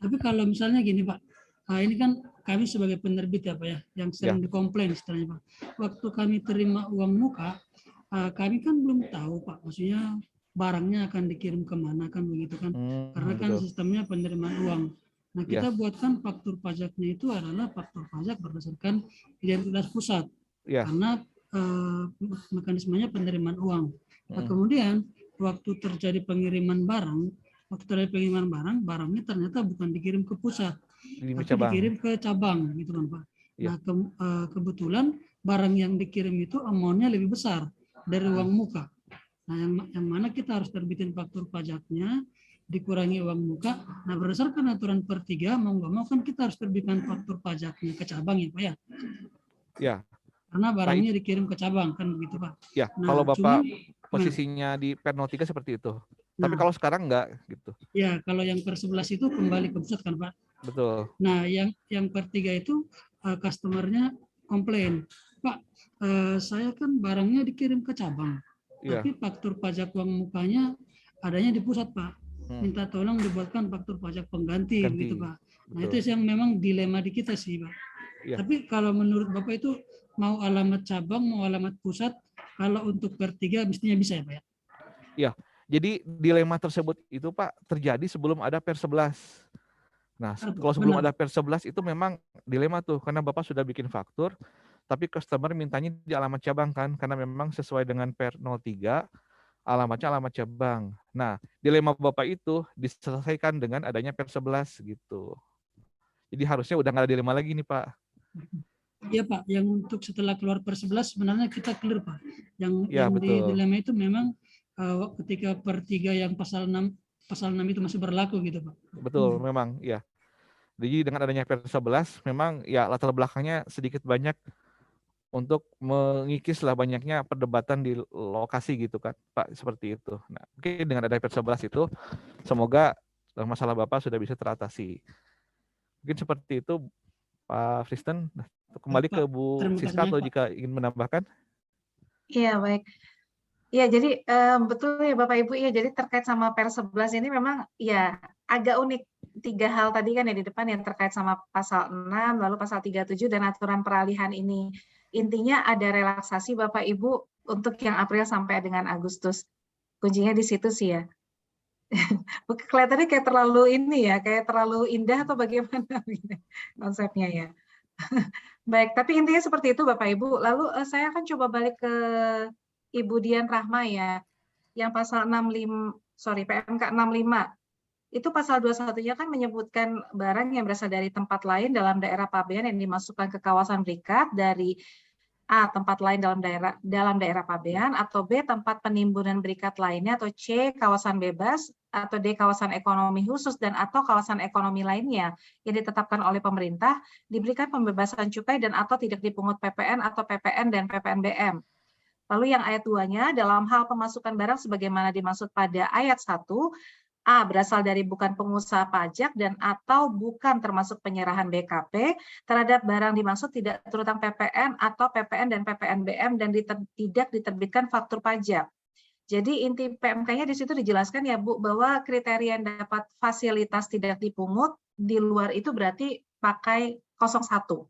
S12: Tapi kalau misalnya gini Pak, ini kan kami sebagai penerbit ya Pak ya, yang sering dikomplain istilahnya Pak. Waktu kami terima uang muka, kami kan belum tahu Pak, maksudnya barangnya akan dikirim kemana kan begitu kan, karena kan sistemnya penerimaan uang. Nah kita buatkan faktur pajaknya itu adalah faktur pajak berdasarkan identitas pusat, karena mekanismenya penerimaan uang. Nah,
S6: Mm.
S12: kemudian waktu terjadi pengiriman barang, barangnya ternyata bukan dikirim ke pusat,
S6: Di
S12: tapi
S6: cabang.
S12: dikirim ke cabang, gitu kan Pak.
S6: Iya.
S12: Nah, kebetulan barang yang dikirim itu amonnya lebih besar dari uang muka. Nah, yang mana kita harus terbitin faktur pajaknya, dikurangi uang muka. Nah, berdasarkan aturan per 3, mau nggak mau kan kita harus terbitkan faktur pajaknya ke cabang ya Pak ya.
S6: Ya.
S12: Karena
S6: Nah,
S12: barangnya dikirim ke cabang kan begitu Pak.
S6: Ya,
S12: Nah,
S6: kalau Bapak
S12: cuman,
S6: posisinya di per 03 seperti itu. Tapi
S12: Nah.
S6: kalau sekarang enggak gitu.
S12: Ya, kalau yang per 11 itu kembali ke pusat kan Pak.
S6: Betul.
S12: Nah, yang per 3 itu customer-nya komplain. Pak, saya kan barangnya dikirim ke cabang.
S6: Iya.
S12: Tapi faktur pajak uang mukanya adanya di pusat, Pak.
S6: Hmm.
S12: Minta tolong dibuatkan faktur pajak pengganti
S6: Ganti.
S12: gitu, Pak. Nah,
S6: Betul.
S12: itu yang memang dilema di kita sih, Pak.
S6: Iya.
S12: Tapi kalau menurut Bapak itu mau alamat cabang, mau alamat pusat, kalau untuk per 3 mestinya bisa ya, Pak ya?
S6: Iya. Jadi dilema tersebut itu Pak terjadi sebelum ada per 11. Nah, kalau sebelum ada per 11 itu memang dilema tuh karena Bapak sudah bikin faktur tapi customer mintanya di alamat cabang kan karena memang sesuai dengan per 03 alamatnya alamat cabang. Nah, dilema Bapak itu diselesaikan dengan adanya per 11 gitu. Jadi harusnya udah nggak ada dilema lagi nih Pak.
S12: Iya Pak, yang untuk setelah keluar per 11 sebenarnya kita clear Pak. Yang
S6: Ya,
S12: di
S6: betul.
S12: dilema itu memang ketika per 3 yang pasal 6 itu masih berlaku gitu Pak.
S6: Betul, memang ya. Jadi dengan adanya per 11 memang ya latar belakangnya sedikit banyak untuk mengikis lah banyaknya perdebatan di lokasi gitu kan Pak, seperti itu. Nah, mungkin dengan adanya per 11 itu semoga masalah Bapak sudah bisa teratasi. Mungkin seperti itu Pak Kristen. Kembali ke Bu
S12: Terima
S6: Siska
S12: kasih
S6: atau
S12: Pak.
S6: jika ingin menambahkan.
S13: Iya, baik. Iya, jadi betul ya Bapak Ibu, ya jadi terkait sama per 11 ini memang ya agak unik. 3 hal tadi kan ya di depan yang terkait sama pasal 6, lalu pasal 37 dan aturan peralihan ini. Intinya ada relaksasi Bapak Ibu untuk yang April sampai dengan Agustus. Kuncinya di situ sih ya. Kelihatannya kayak terlalu ini ya, kayak terlalu indah atau bagaimana konsepnya ya. Baik, tapi intinya seperti itu Bapak Ibu. Lalu saya akan coba balik ke Ibu Dian Rahma ya, yang pasal 65, PMK 65. Itu pasal 21-nya kan menyebutkan barang yang berasal dari tempat lain dalam daerah pabean yang dimasukkan ke kawasan berikat dari A, tempat lain dalam daerah pabean, atau B, tempat penimbunan berikat lainnya, atau C, kawasan bebas, atau D, kawasan ekonomi khusus, dan atau kawasan ekonomi lainnya yang ditetapkan oleh pemerintah, diberikan pembebasan cukai dan atau tidak dipungut PPN atau PPN dan PPNBM. Lalu yang ayat 2-nya, dalam hal pemasukan barang sebagaimana dimaksud pada ayat 1, A, berasal dari bukan pengusaha pajak dan atau bukan termasuk penyerahan BKP terhadap barang dimaksud tidak terutang PPN atau PPN dan PPNBM dan tidak diterbitkan faktur pajak. Jadi inti PMK-nya di situ dijelaskan ya Bu, bahwa kriteria yang dapat fasilitas tidak dipungut di luar itu berarti pakai 01.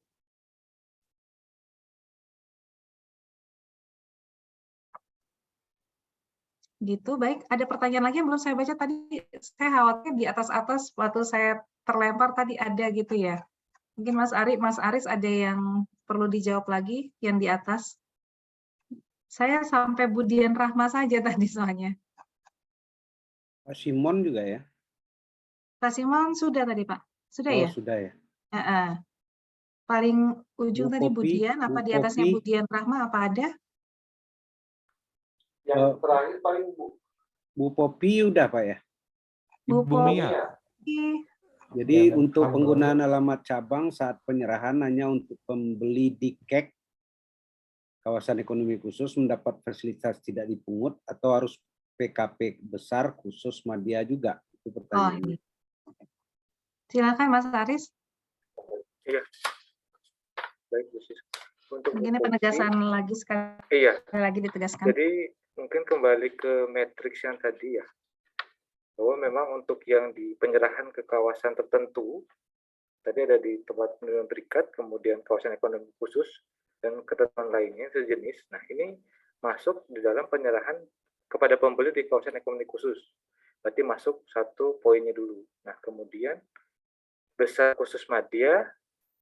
S13: Gitu, baik. Ada pertanyaan lagi yang belum saya baca tadi, saya khawatir di atas-atas waktu saya terlempar tadi ada gitu ya. Mungkin Mas Aris ada yang perlu dijawab lagi yang di atas. Saya sampai Bu Dian Rahma saja tadi soalnya.
S5: Pak Simon juga ya?
S13: Pak Simon sudah tadi Pak? Sudah ya?
S5: Sudah ya.
S13: Paling ujung tadi Bu
S5: Popi,
S13: Dian, apa
S5: Bu
S13: di atasnya
S5: Popi.
S13: Bu Dian Rahma apa ada?
S8: Yang terakhir paling
S5: Bu Popi udah Pak ya?
S13: Bu
S6: Ibu Mia.
S13: Popi.
S5: Jadi untuk penggunaan alamat cabang saat penyerahan hanya untuk pembeli di KEK kawasan ekonomi khusus mendapat fasilitas tidak dipungut atau harus PKP besar khusus Madya juga? Itu pertanyaannya.
S13: Silakan Mas Aris.
S8: Iya. Baik, Bu Sis. Untuk
S13: Mungkin penegasan lagi sekali lagi ditegaskan.
S8: Jadi mungkin kembali ke matriks yang tadi ya, bahwa memang untuk yang di penyerahan ke kawasan tertentu, tadi ada di tempat penimbunan berikat, kemudian kawasan ekonomi khusus, dan ketentuan lainnya sejenis. Nah ini masuk di dalam penyerahan kepada pembeli di kawasan ekonomi khusus. Berarti masuk satu poinnya dulu. Nah kemudian besar khusus Madya,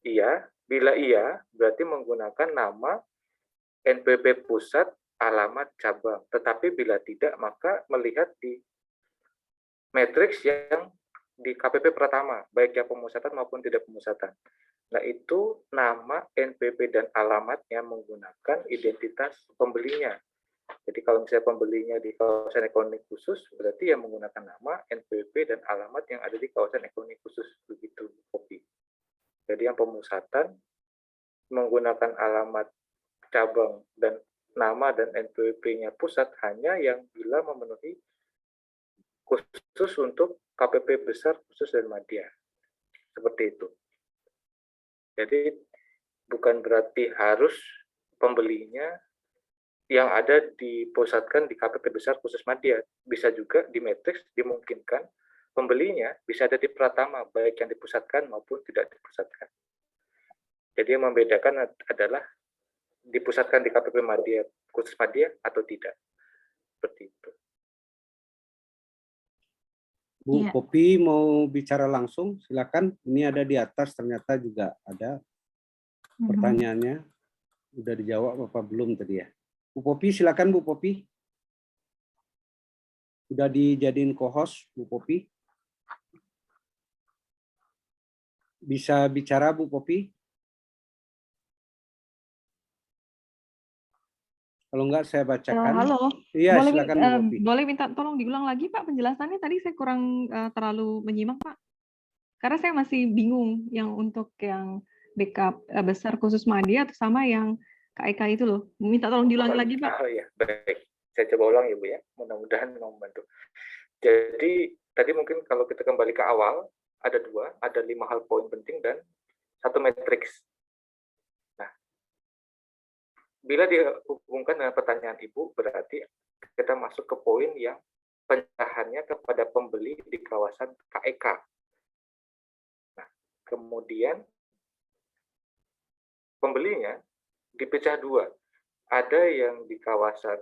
S8: iya. Bila iya, berarti menggunakan nama NPWP pusat, alamat cabang. Tetapi bila tidak, maka melihat di matriks yang di KPP pertama, baik yang pemusatan maupun tidak pemusatan. Nah, itu nama, NPWP, dan alamatnya menggunakan identitas pembelinya. Jadi kalau misalnya pembelinya di kawasan ekonomi khusus, berarti yang menggunakan nama, NPWP, dan alamat yang ada di kawasan ekonomi khusus. Begitu, kopi. Jadi yang pemusatan menggunakan alamat cabang dan nama dan NPWP-nya pusat hanya yang bila memenuhi khusus untuk KPP besar, khusus, dan madya. Seperti itu. Jadi bukan berarti harus pembelinya yang ada dipusatkan di KPP besar, khusus, madya. Bisa juga di matriks dimungkinkan pembelinya bisa ada di Pratama, baik yang dipusatkan maupun tidak dipusatkan. Jadi yang membedakan adalah dipusatkan di KPP madya, khusus, madya atau tidak. Seperti itu.
S5: Bu
S7: Iya.
S5: Popi mau bicara langsung, silakan. Ini ada di atas, ternyata juga ada pertanyaannya. Udah dijawab apa belum tadi ya? Bu Popi, silakan Bu Popi. Udah dijadiin co-host, Bu Popi. Bisa bicara Bu Popi? Kalau enggak saya bacakan.
S14: Halo,
S5: Iya,
S14: boleh
S5: silakan Bu Popi.
S14: boleh minta tolong diulang lagi Pak penjelasannya tadi saya kurang terlalu menyimak Pak. Karena saya masih bingung yang untuk yang backup besar khusus madya atau sama yang KIK itu loh. Minta tolong diulangi lagi Pak.
S8: Oh ya, baik. Saya coba ulang ya Bu ya. Mudah-mudahan membantu. Jadi tadi mungkin kalau kita kembali ke awal, ada 5 hal poin penting dan 1 matriks. Nah, bila dihubungkan dengan pertanyaan Ibu, berarti kita masuk ke poin yang penyerahannya kepada pembeli di kawasan KEK. Nah, kemudian pembelinya dipecah 2. Ada yang di kawasan,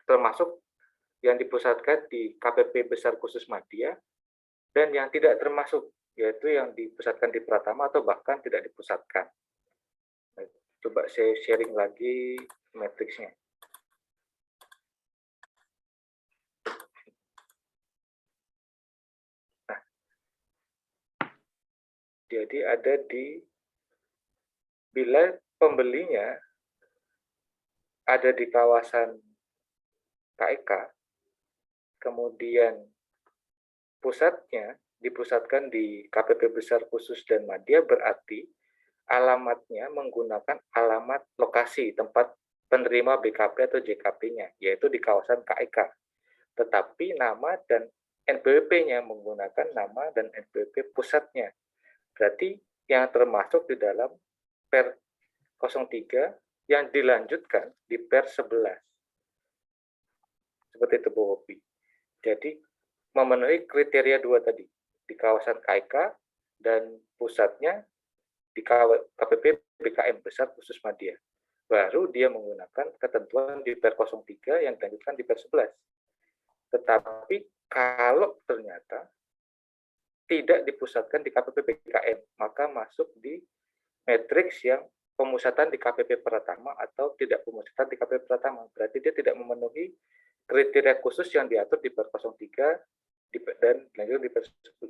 S8: termasuk yang dipusatkan di KPP besar khusus madya, dan yang tidak termasuk, yaitu yang dipusatkan di Pratama atau bahkan tidak dipusatkan. Nah, coba saya sharing lagi matriksnya. Nah, jadi ada di, bila pembelinya ada di kawasan KEK, kemudian pusatnya dipusatkan di KPP besar khusus dan madya, berarti alamatnya menggunakan alamat lokasi tempat penerima BKP atau JKP-nya, yaitu di kawasan KEK. Tetapi nama dan NPWP-nya menggunakan nama dan NPWP pusatnya. Berarti yang termasuk di dalam Per 03 yang dilanjutkan di Per 11. Seperti itu Bu Hopi. Jadi memenuhi kriteria 2 tadi, di kawasan KIK dan pusatnya di KPP BKM besar khusus madya. Baru dia menggunakan ketentuan di Per 03 yang dilanjutkan di Per 11. Tetapi kalau ternyata tidak dipusatkan di KPP BKM, maka masuk di matriks yang pemusatan di KPP Pratama atau tidak pemusatan di KPP Pratama. Berarti dia tidak memenuhi kriteria khusus yang diatur di Per 03 dan lanjut di Per 10.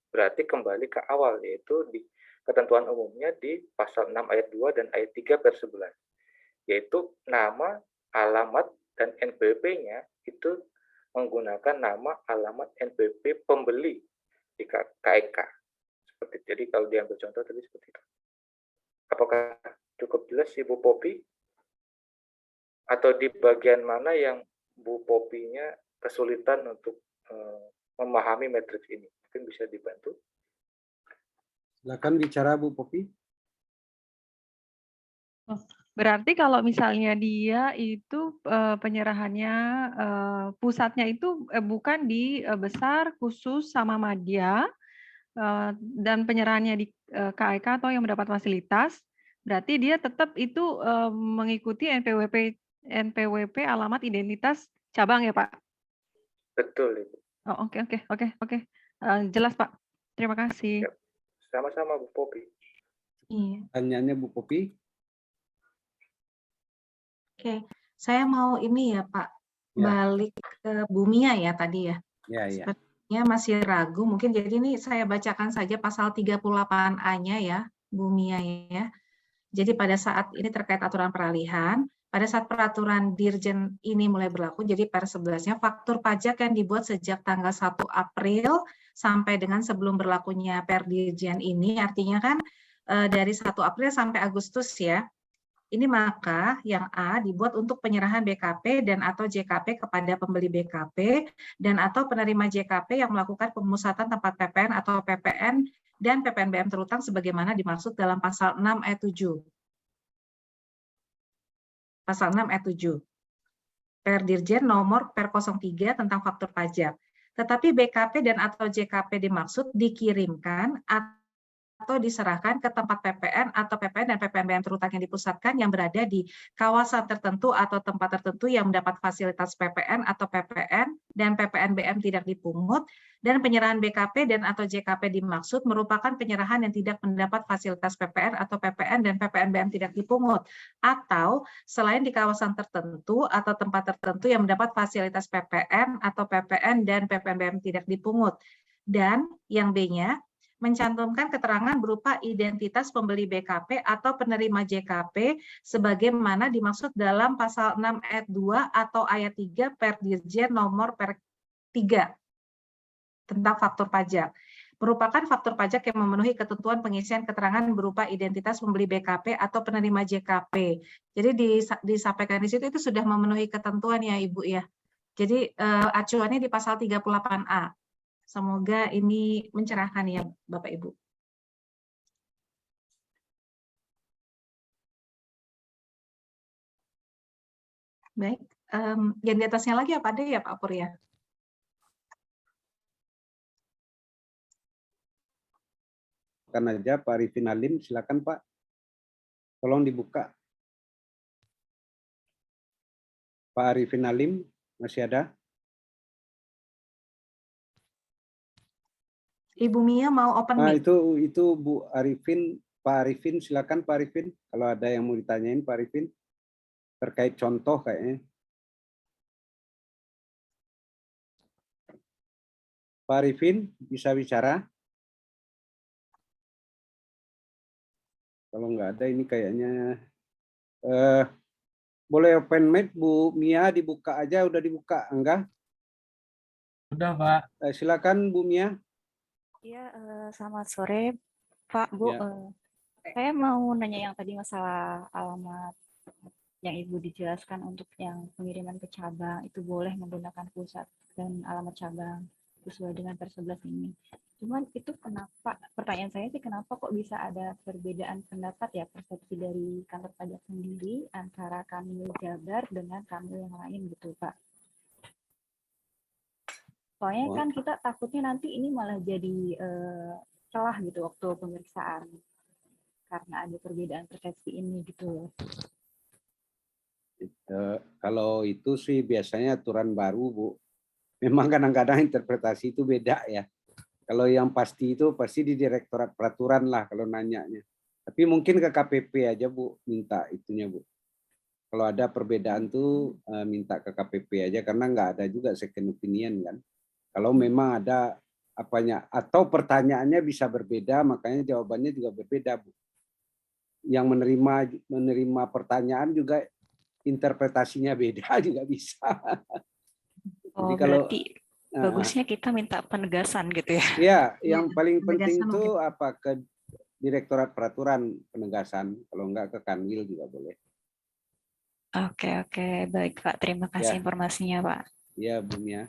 S8: Berarti kembali ke awal, yaitu di ketentuan umumnya di pasal 6 ayat 2 dan ayat 3 Per 11. Yaitu nama, alamat, dan NPWP-nya itu menggunakan nama, alamat, NPWP pembeli di KEK. Seperti itu. Jadi kalau diambil contoh tadi seperti itu. Apakah cukup jelas Ibu Popi? Atau di bagian mana yang Bu Popinya kesulitan untuk memahami matriks ini? Mungkin bisa dibantu.
S5: Silakan bicara Bu Popi.
S14: Berarti kalau misalnya dia itu penyerahannya pusatnya itu bukan di besar khusus sama madya, dan penyerahannya di KEK atau yang mendapat fasilitas, berarti dia tetap itu mengikuti NPWP alamat identitas cabang ya Pak?
S8: Betul Ibu.
S14: Oh, oke. Jelas Pak. Terima kasih.
S8: Sama-sama Bu Popi.
S14: Iya.
S5: Pertanyaannya Bu Popi.
S13: Oke, saya mau ini ya Pak,
S5: Ya.
S13: balik ke Bu Mia ya tadi ya.
S5: Ya, ya.
S13: Sepertinya masih ragu, mungkin jadi ini saya bacakan saja pasal 38A-nya ya, Bu Mia ya. Jadi pada saat ini terkait aturan peralihan, pada saat peraturan Dirjen ini mulai berlaku, jadi per 11-nya faktur pajak yang dibuat sejak tanggal 1 April sampai dengan sebelum berlakunya per Dirjen ini, artinya kan dari 1 April sampai Agustus ya. Ini maka yang A dibuat untuk penyerahan BKP dan atau JKP kepada pembeli BKP dan atau penerima JKP yang melakukan pemusatan tempat PPN atau PPN dan PPNBM terutang sebagaimana dimaksud dalam pasal 6 ayat 7. Pasal 6 ayat 7. Per Dirjen nomor per 03 tentang faktur pajak. Tetapi BKP dan atau JKP dimaksud dikirimkan atau diserahkan ke tempat PPN atau PPN dan PPNBM terutang yang dipusatkan yang berada di kawasan tertentu atau tempat tertentu yang mendapat fasilitas PPN atau PPN dan PPNBM tidak dipungut, dan penyerahan BKP dan atau JKP dimaksud merupakan penyerahan yang tidak mendapat fasilitas PPN atau PPN dan PPNBM tidak dipungut, atau selain di kawasan tertentu atau tempat tertentu yang mendapat fasilitas PPN atau PPN dan PPNBM tidak dipungut. Dan yang B-nya, mencantumkan keterangan berupa identitas pembeli BKP atau penerima JKP sebagaimana dimaksud dalam pasal 6 ayat 2 atau ayat 3 per Dirjen nomor per 3 tentang faktur pajak. Merupakan faktur pajak yang memenuhi ketentuan pengisian keterangan berupa identitas pembeli BKP atau penerima JKP. Jadi disampaikan di situ itu sudah memenuhi ketentuan ya Ibu ya. Jadi acuannya di pasal 38A. Semoga ini mencerahkan ya Bapak Ibu. Baik, yang di atasnya lagi apa ada ya Pak Pur ya?
S5: Kan aja Pak Arifin Halim, silakan Pak. Tolong dibuka. Pak Arifin Halim masih ada?
S13: Ibu Mia mau open
S5: Nah,
S13: mic.
S5: itu Bu Arifin, Pak Arifin, silakan Pak Arifin. Kalau ada yang mau ditanyain Pak Arifin terkait contoh kayaknya. Pak Arifin bisa bicara? Kalau nggak ada ini kayaknya boleh open mic Bu Mia, dibuka aja, udah dibuka enggak?
S11: Udah, Pak.
S5: Silakan Bu Mia.
S15: Iya, selamat sore Pak, Bu.
S5: Ya.
S15: Saya mau nanya yang tadi masalah alamat yang Ibu dijelaskan untuk yang pengiriman ke cabang, itu boleh menggunakan pusat dan alamat cabang sesuai dengan per 11 ini. Cuman itu kenapa, pertanyaan saya sih kenapa kok bisa ada perbedaan pendapat ya, persepsi dari kantor pajak sendiri antara Kanwil Jabar dengan Kanwil yang lain gitu Pak. Soalnya kan kita takutnya nanti ini malah jadi celah gitu waktu pemeriksaan karena ada perbedaan persepsi ini gitu.
S5: Kalau itu sih biasanya aturan baru Bu. Memang kadang-kadang interpretasi itu beda ya. Kalau yang pasti itu pasti di Direktorat Peraturan lah kalau nanyanya. Tapi mungkin ke KPP aja Bu minta itunya Bu. Kalau ada perbedaan tuh minta ke KPP aja karena nggak ada juga second opinion kan. Kalau memang ada apanya atau pertanyaannya bisa berbeda, makanya jawabannya juga berbeda, Bu. Yang menerima pertanyaan juga interpretasinya beda juga bisa.
S15: Oh,
S5: jadi kalau
S15: berarti bagusnya kita minta penegasan gitu ya.
S5: Ya, yang paling penting
S13: penegasan
S5: tuh apa ke Direktorat Peraturan penegasan, kalau enggak ke Kanwil juga boleh.
S15: Oke, baik Pak. Terima kasih
S5: Ya.
S15: informasinya Pak.
S5: Ya, Bu Mia.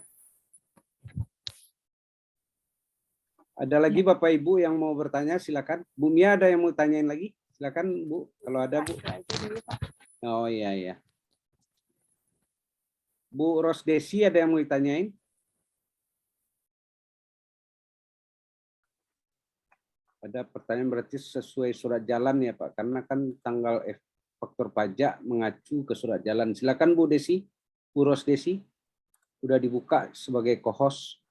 S5: Ada lagi Bapak Ibu yang mau bertanya, silakan. Bu Mia ada yang mau tanyain lagi? Silakan Bu, kalau ada Bu. Oh iya. Bu Rosdesi ada yang mau ditanyain? Ada pertanyaan berarti sesuai surat jalan ya Pak, karena kan tanggal faktur pajak mengacu ke surat jalan. Silakan Bu Desi, Bu Rosdesi, udah dibuka sebagai co-host.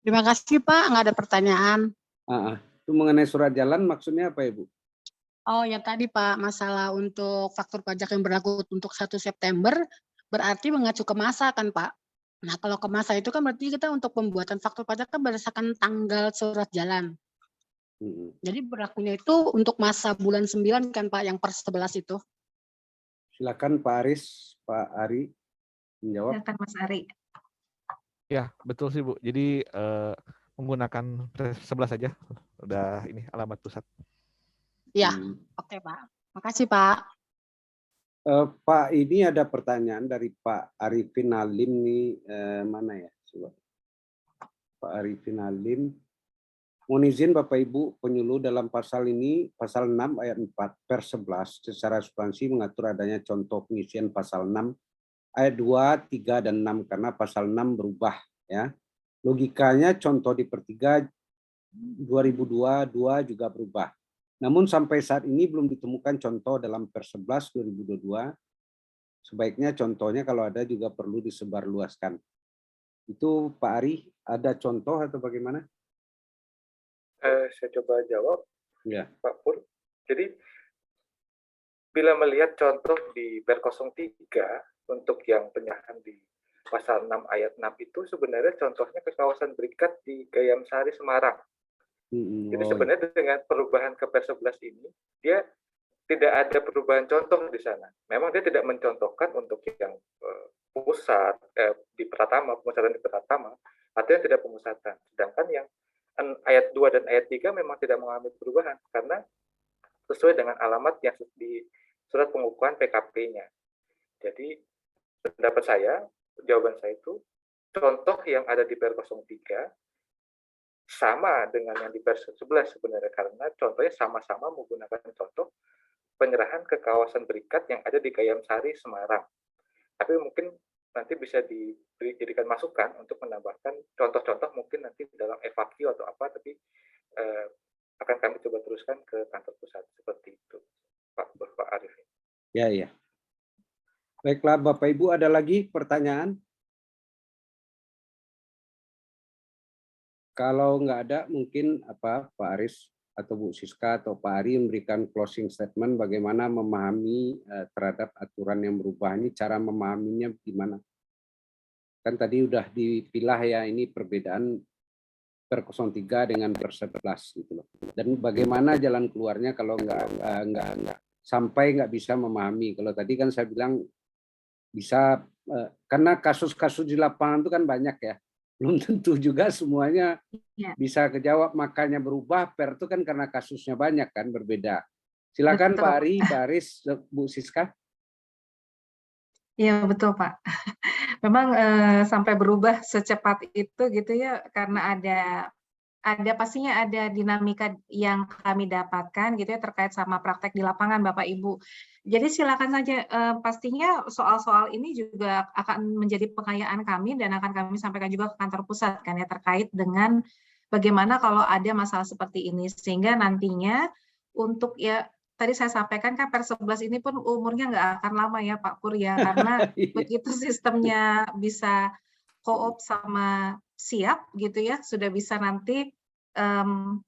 S16: Terima kasih Pak, nggak ada pertanyaan.
S5: Itu mengenai surat jalan maksudnya apa Ibu?
S16: Oh, yang tadi Pak, masalah untuk faktur pajak yang berlaku untuk 1 September, berarti mengacu ke masa kan Pak? Nah, kalau ke masa itu kan berarti kita untuk pembuatan faktur pajak kan berdasarkan tanggal surat jalan. Jadi berlakunya itu untuk masa bulan 9 kan Pak, yang per 11 itu?
S5: Silakan Pak Aris, Pak Ari menjawab.
S13: Silakan Mas Ari.
S6: Ya, betul sih Bu. Jadi menggunakan 11 saja. Udah ini alamat pusat.
S16: Iya, oke Pak. Makasih Pak.
S5: Pak, ini ada pertanyaan dari Pak Arifin Halim nih, mana ya? Coba. Pak Arifin Halim. Mohon izin Bapak Ibu penyuluh dalam pasal ini, pasal 6 ayat 4 per 11 secara substansi mengatur adanya contoh pengisian pasal 6 ayat 2, 3, dan 6 karena pasal 6 berubah. Ya. Logikanya contoh di per 3 2002 juga berubah. Namun sampai saat ini belum ditemukan contoh dalam per 11 2022. Sebaiknya contohnya kalau ada juga perlu disebarluaskan. Itu Pak Ari, ada contoh atau bagaimana?
S8: Saya coba jawab,
S5: Ya.
S8: Pak Pur. Jadi, bila melihat contoh di per 03 untuk yang penyerahan di pasal 6 ayat 6 itu sebenarnya contohnya ke kawasan berikat di Gayam Sari, Semarang. Jadi sebenarnya dengan perubahan ke per 11 ini, dia tidak ada perubahan contoh di sana. Memang dia tidak mencontohkan untuk yang pusat di Pratama, pemusatan di Pratama, atau yang tidak pemusatan. Sedangkan yang ayat 2 dan ayat 3 memang tidak mengalami perubahan karena sesuai dengan alamat yang di surat pengukuhan PKP-nya. Jadi pendapat saya, jawaban saya itu contoh yang ada di per 03 sama dengan yang di per 11 sebenarnya karena contohnya sama-sama menggunakan contoh penyerahan ke kawasan berikat yang ada di Gayam Sari, Semarang. Tapi mungkin nanti bisa dijadikan masukan untuk menambahkan contoh-contoh mungkin nanti dalam FAQ atau apa, tapi akan kami coba teruskan ke kantor pusat seperti itu, Pak Arif.
S5: Ya, ya. Baiklah, Bapak Ibu, ada lagi pertanyaan? Kalau nggak ada, mungkin Pak Aris atau Bu Siska atau Pak Ari memberikan closing statement bagaimana memahami terhadap aturan yang berubah ini, cara memahaminya gimana? Kan tadi udah dipilah ya, ini perbedaan per 03 dengan per 11 gitu loh. Dan bagaimana jalan keluarnya kalau nggak sampai nggak bisa memahami. Kalau tadi kan saya bilang bisa karena kasus-kasus di lapangan itu kan banyak ya. Belum tentu juga semuanya bisa kejawab, makanya berubah per itu kan karena kasusnya banyak kan, berbeda. Silakan Pak Ari, Pak Aris, Bu Siska.
S13: Iya betul Pak. Memang sampai berubah secepat itu gitu ya karena ada pastinya ada dinamika yang kami dapatkan gitu ya terkait sama praktek di lapangan Bapak Ibu. Jadi silakan saja, pastinya soal-soal ini juga akan menjadi pengayaan kami dan akan kami sampaikan juga ke kantor pusat kan ya terkait dengan bagaimana kalau ada masalah seperti ini sehingga nantinya untuk ya tadi saya sampaikan kan per 11 ini pun umurnya nggak akan lama ya Pak Pur ya karena begitu sistemnya bisa co-op sama siap gitu ya sudah bisa nanti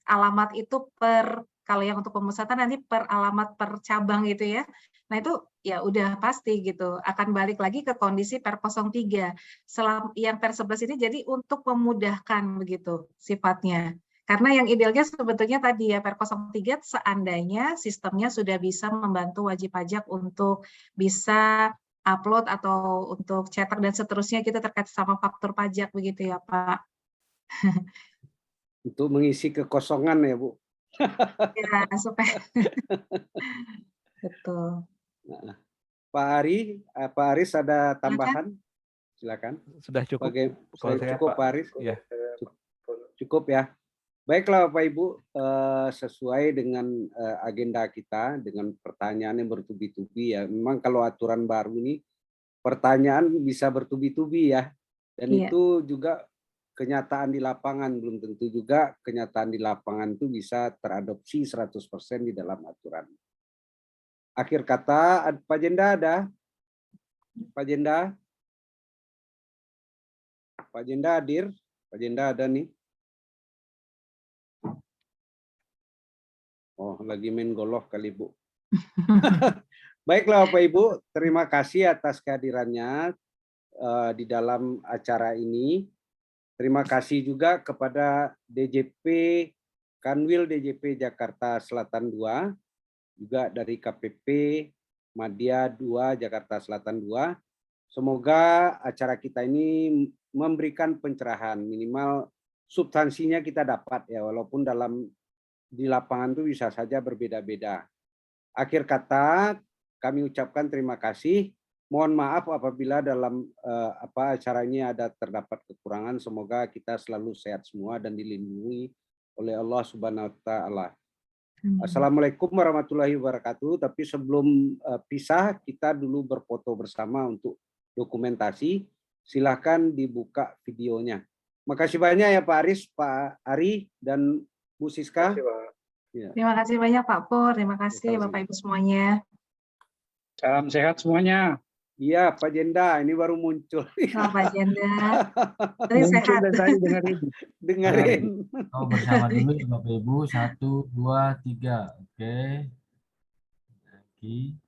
S13: alamat itu per kalau yang untuk pemusatan nanti per alamat per cabang gitu ya. Nah itu ya udah pasti gitu akan balik lagi ke kondisi per 03. Yang per 11 ini jadi untuk memudahkan begitu sifatnya. Karena yang idealnya sebetulnya tadi ya per 03 seandainya sistemnya sudah bisa membantu wajib pajak untuk bisa upload atau untuk cetak dan seterusnya kita terkait sama faktur pajak begitu ya Pak.
S5: Untuk mengisi kekosongan ya Bu.
S13: Ya supaya betul.
S5: Pak Ari, Pak Aris ada tambahan? Silakan.
S6: Sudah cukup.
S5: Cukup Pak Aris?
S6: Ya.
S5: Cukup ya. Baiklah Bapak Ibu, sesuai dengan agenda kita dengan pertanyaan yang bertubi-tubi ya. Memang kalau aturan baru ini pertanyaan bisa bertubi-tubi ya. Dan itu juga kenyataan di lapangan, belum tentu juga kenyataan di lapangan itu bisa teradopsi 100% di dalam aturan. Akhir kata, Pak Jenda ada? Pak Jenda? Pak Jenda hadir? Pak Jenda ada nih? Oh, lagi main golf kali, Bu. Baiklah Bapak Ibu, terima kasih atas kehadirannya di dalam acara ini. Terima kasih juga kepada DJP Kanwil DJP Jakarta Selatan 2, juga dari KPP Madya 2 Jakarta Selatan 2. Semoga acara kita ini memberikan pencerahan, minimal substansinya kita dapat ya, walaupun di lapangan itu bisa saja berbeda-beda. Akhir kata, kami ucapkan terima kasih. Mohon maaf apabila dalam acara ini terdapat kekurangan. Semoga kita selalu sehat semua dan dilindungi oleh Allah Subhanahu wa Ta'ala. Assalamualaikum warahmatullahi wabarakatuh. Tapi sebelum pisah, kita dulu berfoto bersama untuk dokumentasi. Silahkan dibuka videonya. Makasih banyak ya Pak Aris, Pak Ari, dan Bu Siska.
S13: Terima kasih banyak Pak Pur, terima kasih Bapak Ibu semuanya.
S11: Salam sehat semuanya.
S5: Iya Pak Jenda, ini baru muncul.
S13: Oh, Pak Jenda, tadi sehat.
S5: Dengerin.
S11: Oh, bersama dulu ya Bapak Ibu, 1, 2, 3, oke. Lagi.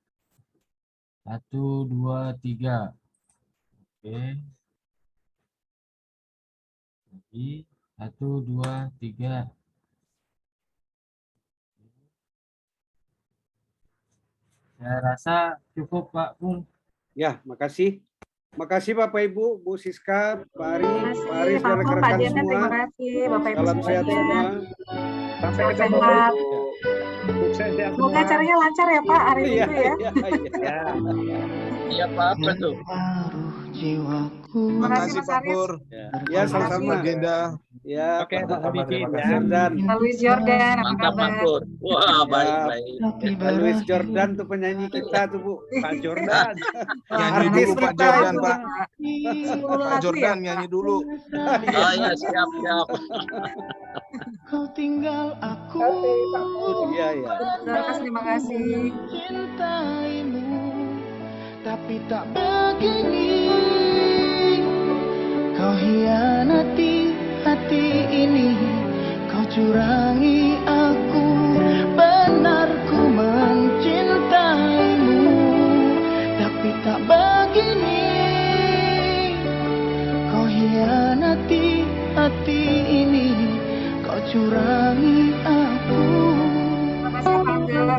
S11: 1, 2, 3, oke. Lagi. 1, 2, 3. Saya rasa cukup Pak Pur.
S5: Ya, makasih. Makasih Bapak Ibu, Bu Siska, Pak Ari, Pak Aris, dan
S13: Pak Pur, Pak
S5: rekan-rekan
S13: Jenda,
S5: semua.
S13: terima kasih Bapak Ibu
S5: Salam sehat
S13: semuanya.
S5: semua.
S11: Sampai
S13: Sehat
S11: ketemu.
S13: sehat.
S11: Sukses ya
S13: Semoga
S11: semua.
S13: acaranya lancar ya Pak hari
S5: Iya,
S13: Minggu ya.
S11: Ya. Iya Pak, apa tuh?
S13: Terima kasih Mas
S4: Pak
S13: Aris.
S4: Pur.
S5: Ya, sama-sama.
S4: Agenda.
S5: Ya,
S11: Oke, Pak
S5: sama-sama.
S11: Habibie,
S5: Terima
S11: ya.
S5: kasih Jordan.
S13: Pak Luis Jordan, apa
S8: Mantap Pak
S13: kabar?
S8: Pur. Wah, baik-baik.
S5: Pak Luis Jordan tuh penyanyi kita tuh Bu.
S11: Pak Jordan.
S4: Nyanyi
S5: Artis
S4: dulu Pak
S5: kita
S4: Jordan,
S5: itu.
S4: Pak.
S13: 10
S4: Pak
S13: lagu
S4: Jordan
S13: ya,
S4: nyanyi dulu.
S8: Oh ya, siap-siap.
S2: Kau tinggal aku.
S5: Iya, iya.
S13: Terima kasih.
S2: Cintaimu, tapi tak begini. Kau hianati hati ini, kau curangi aku. Benar ku mencintaimu, tapi tak begini. Kau hianati hati ini, kau curangi aku.
S13: Terima kasih Pak Angga.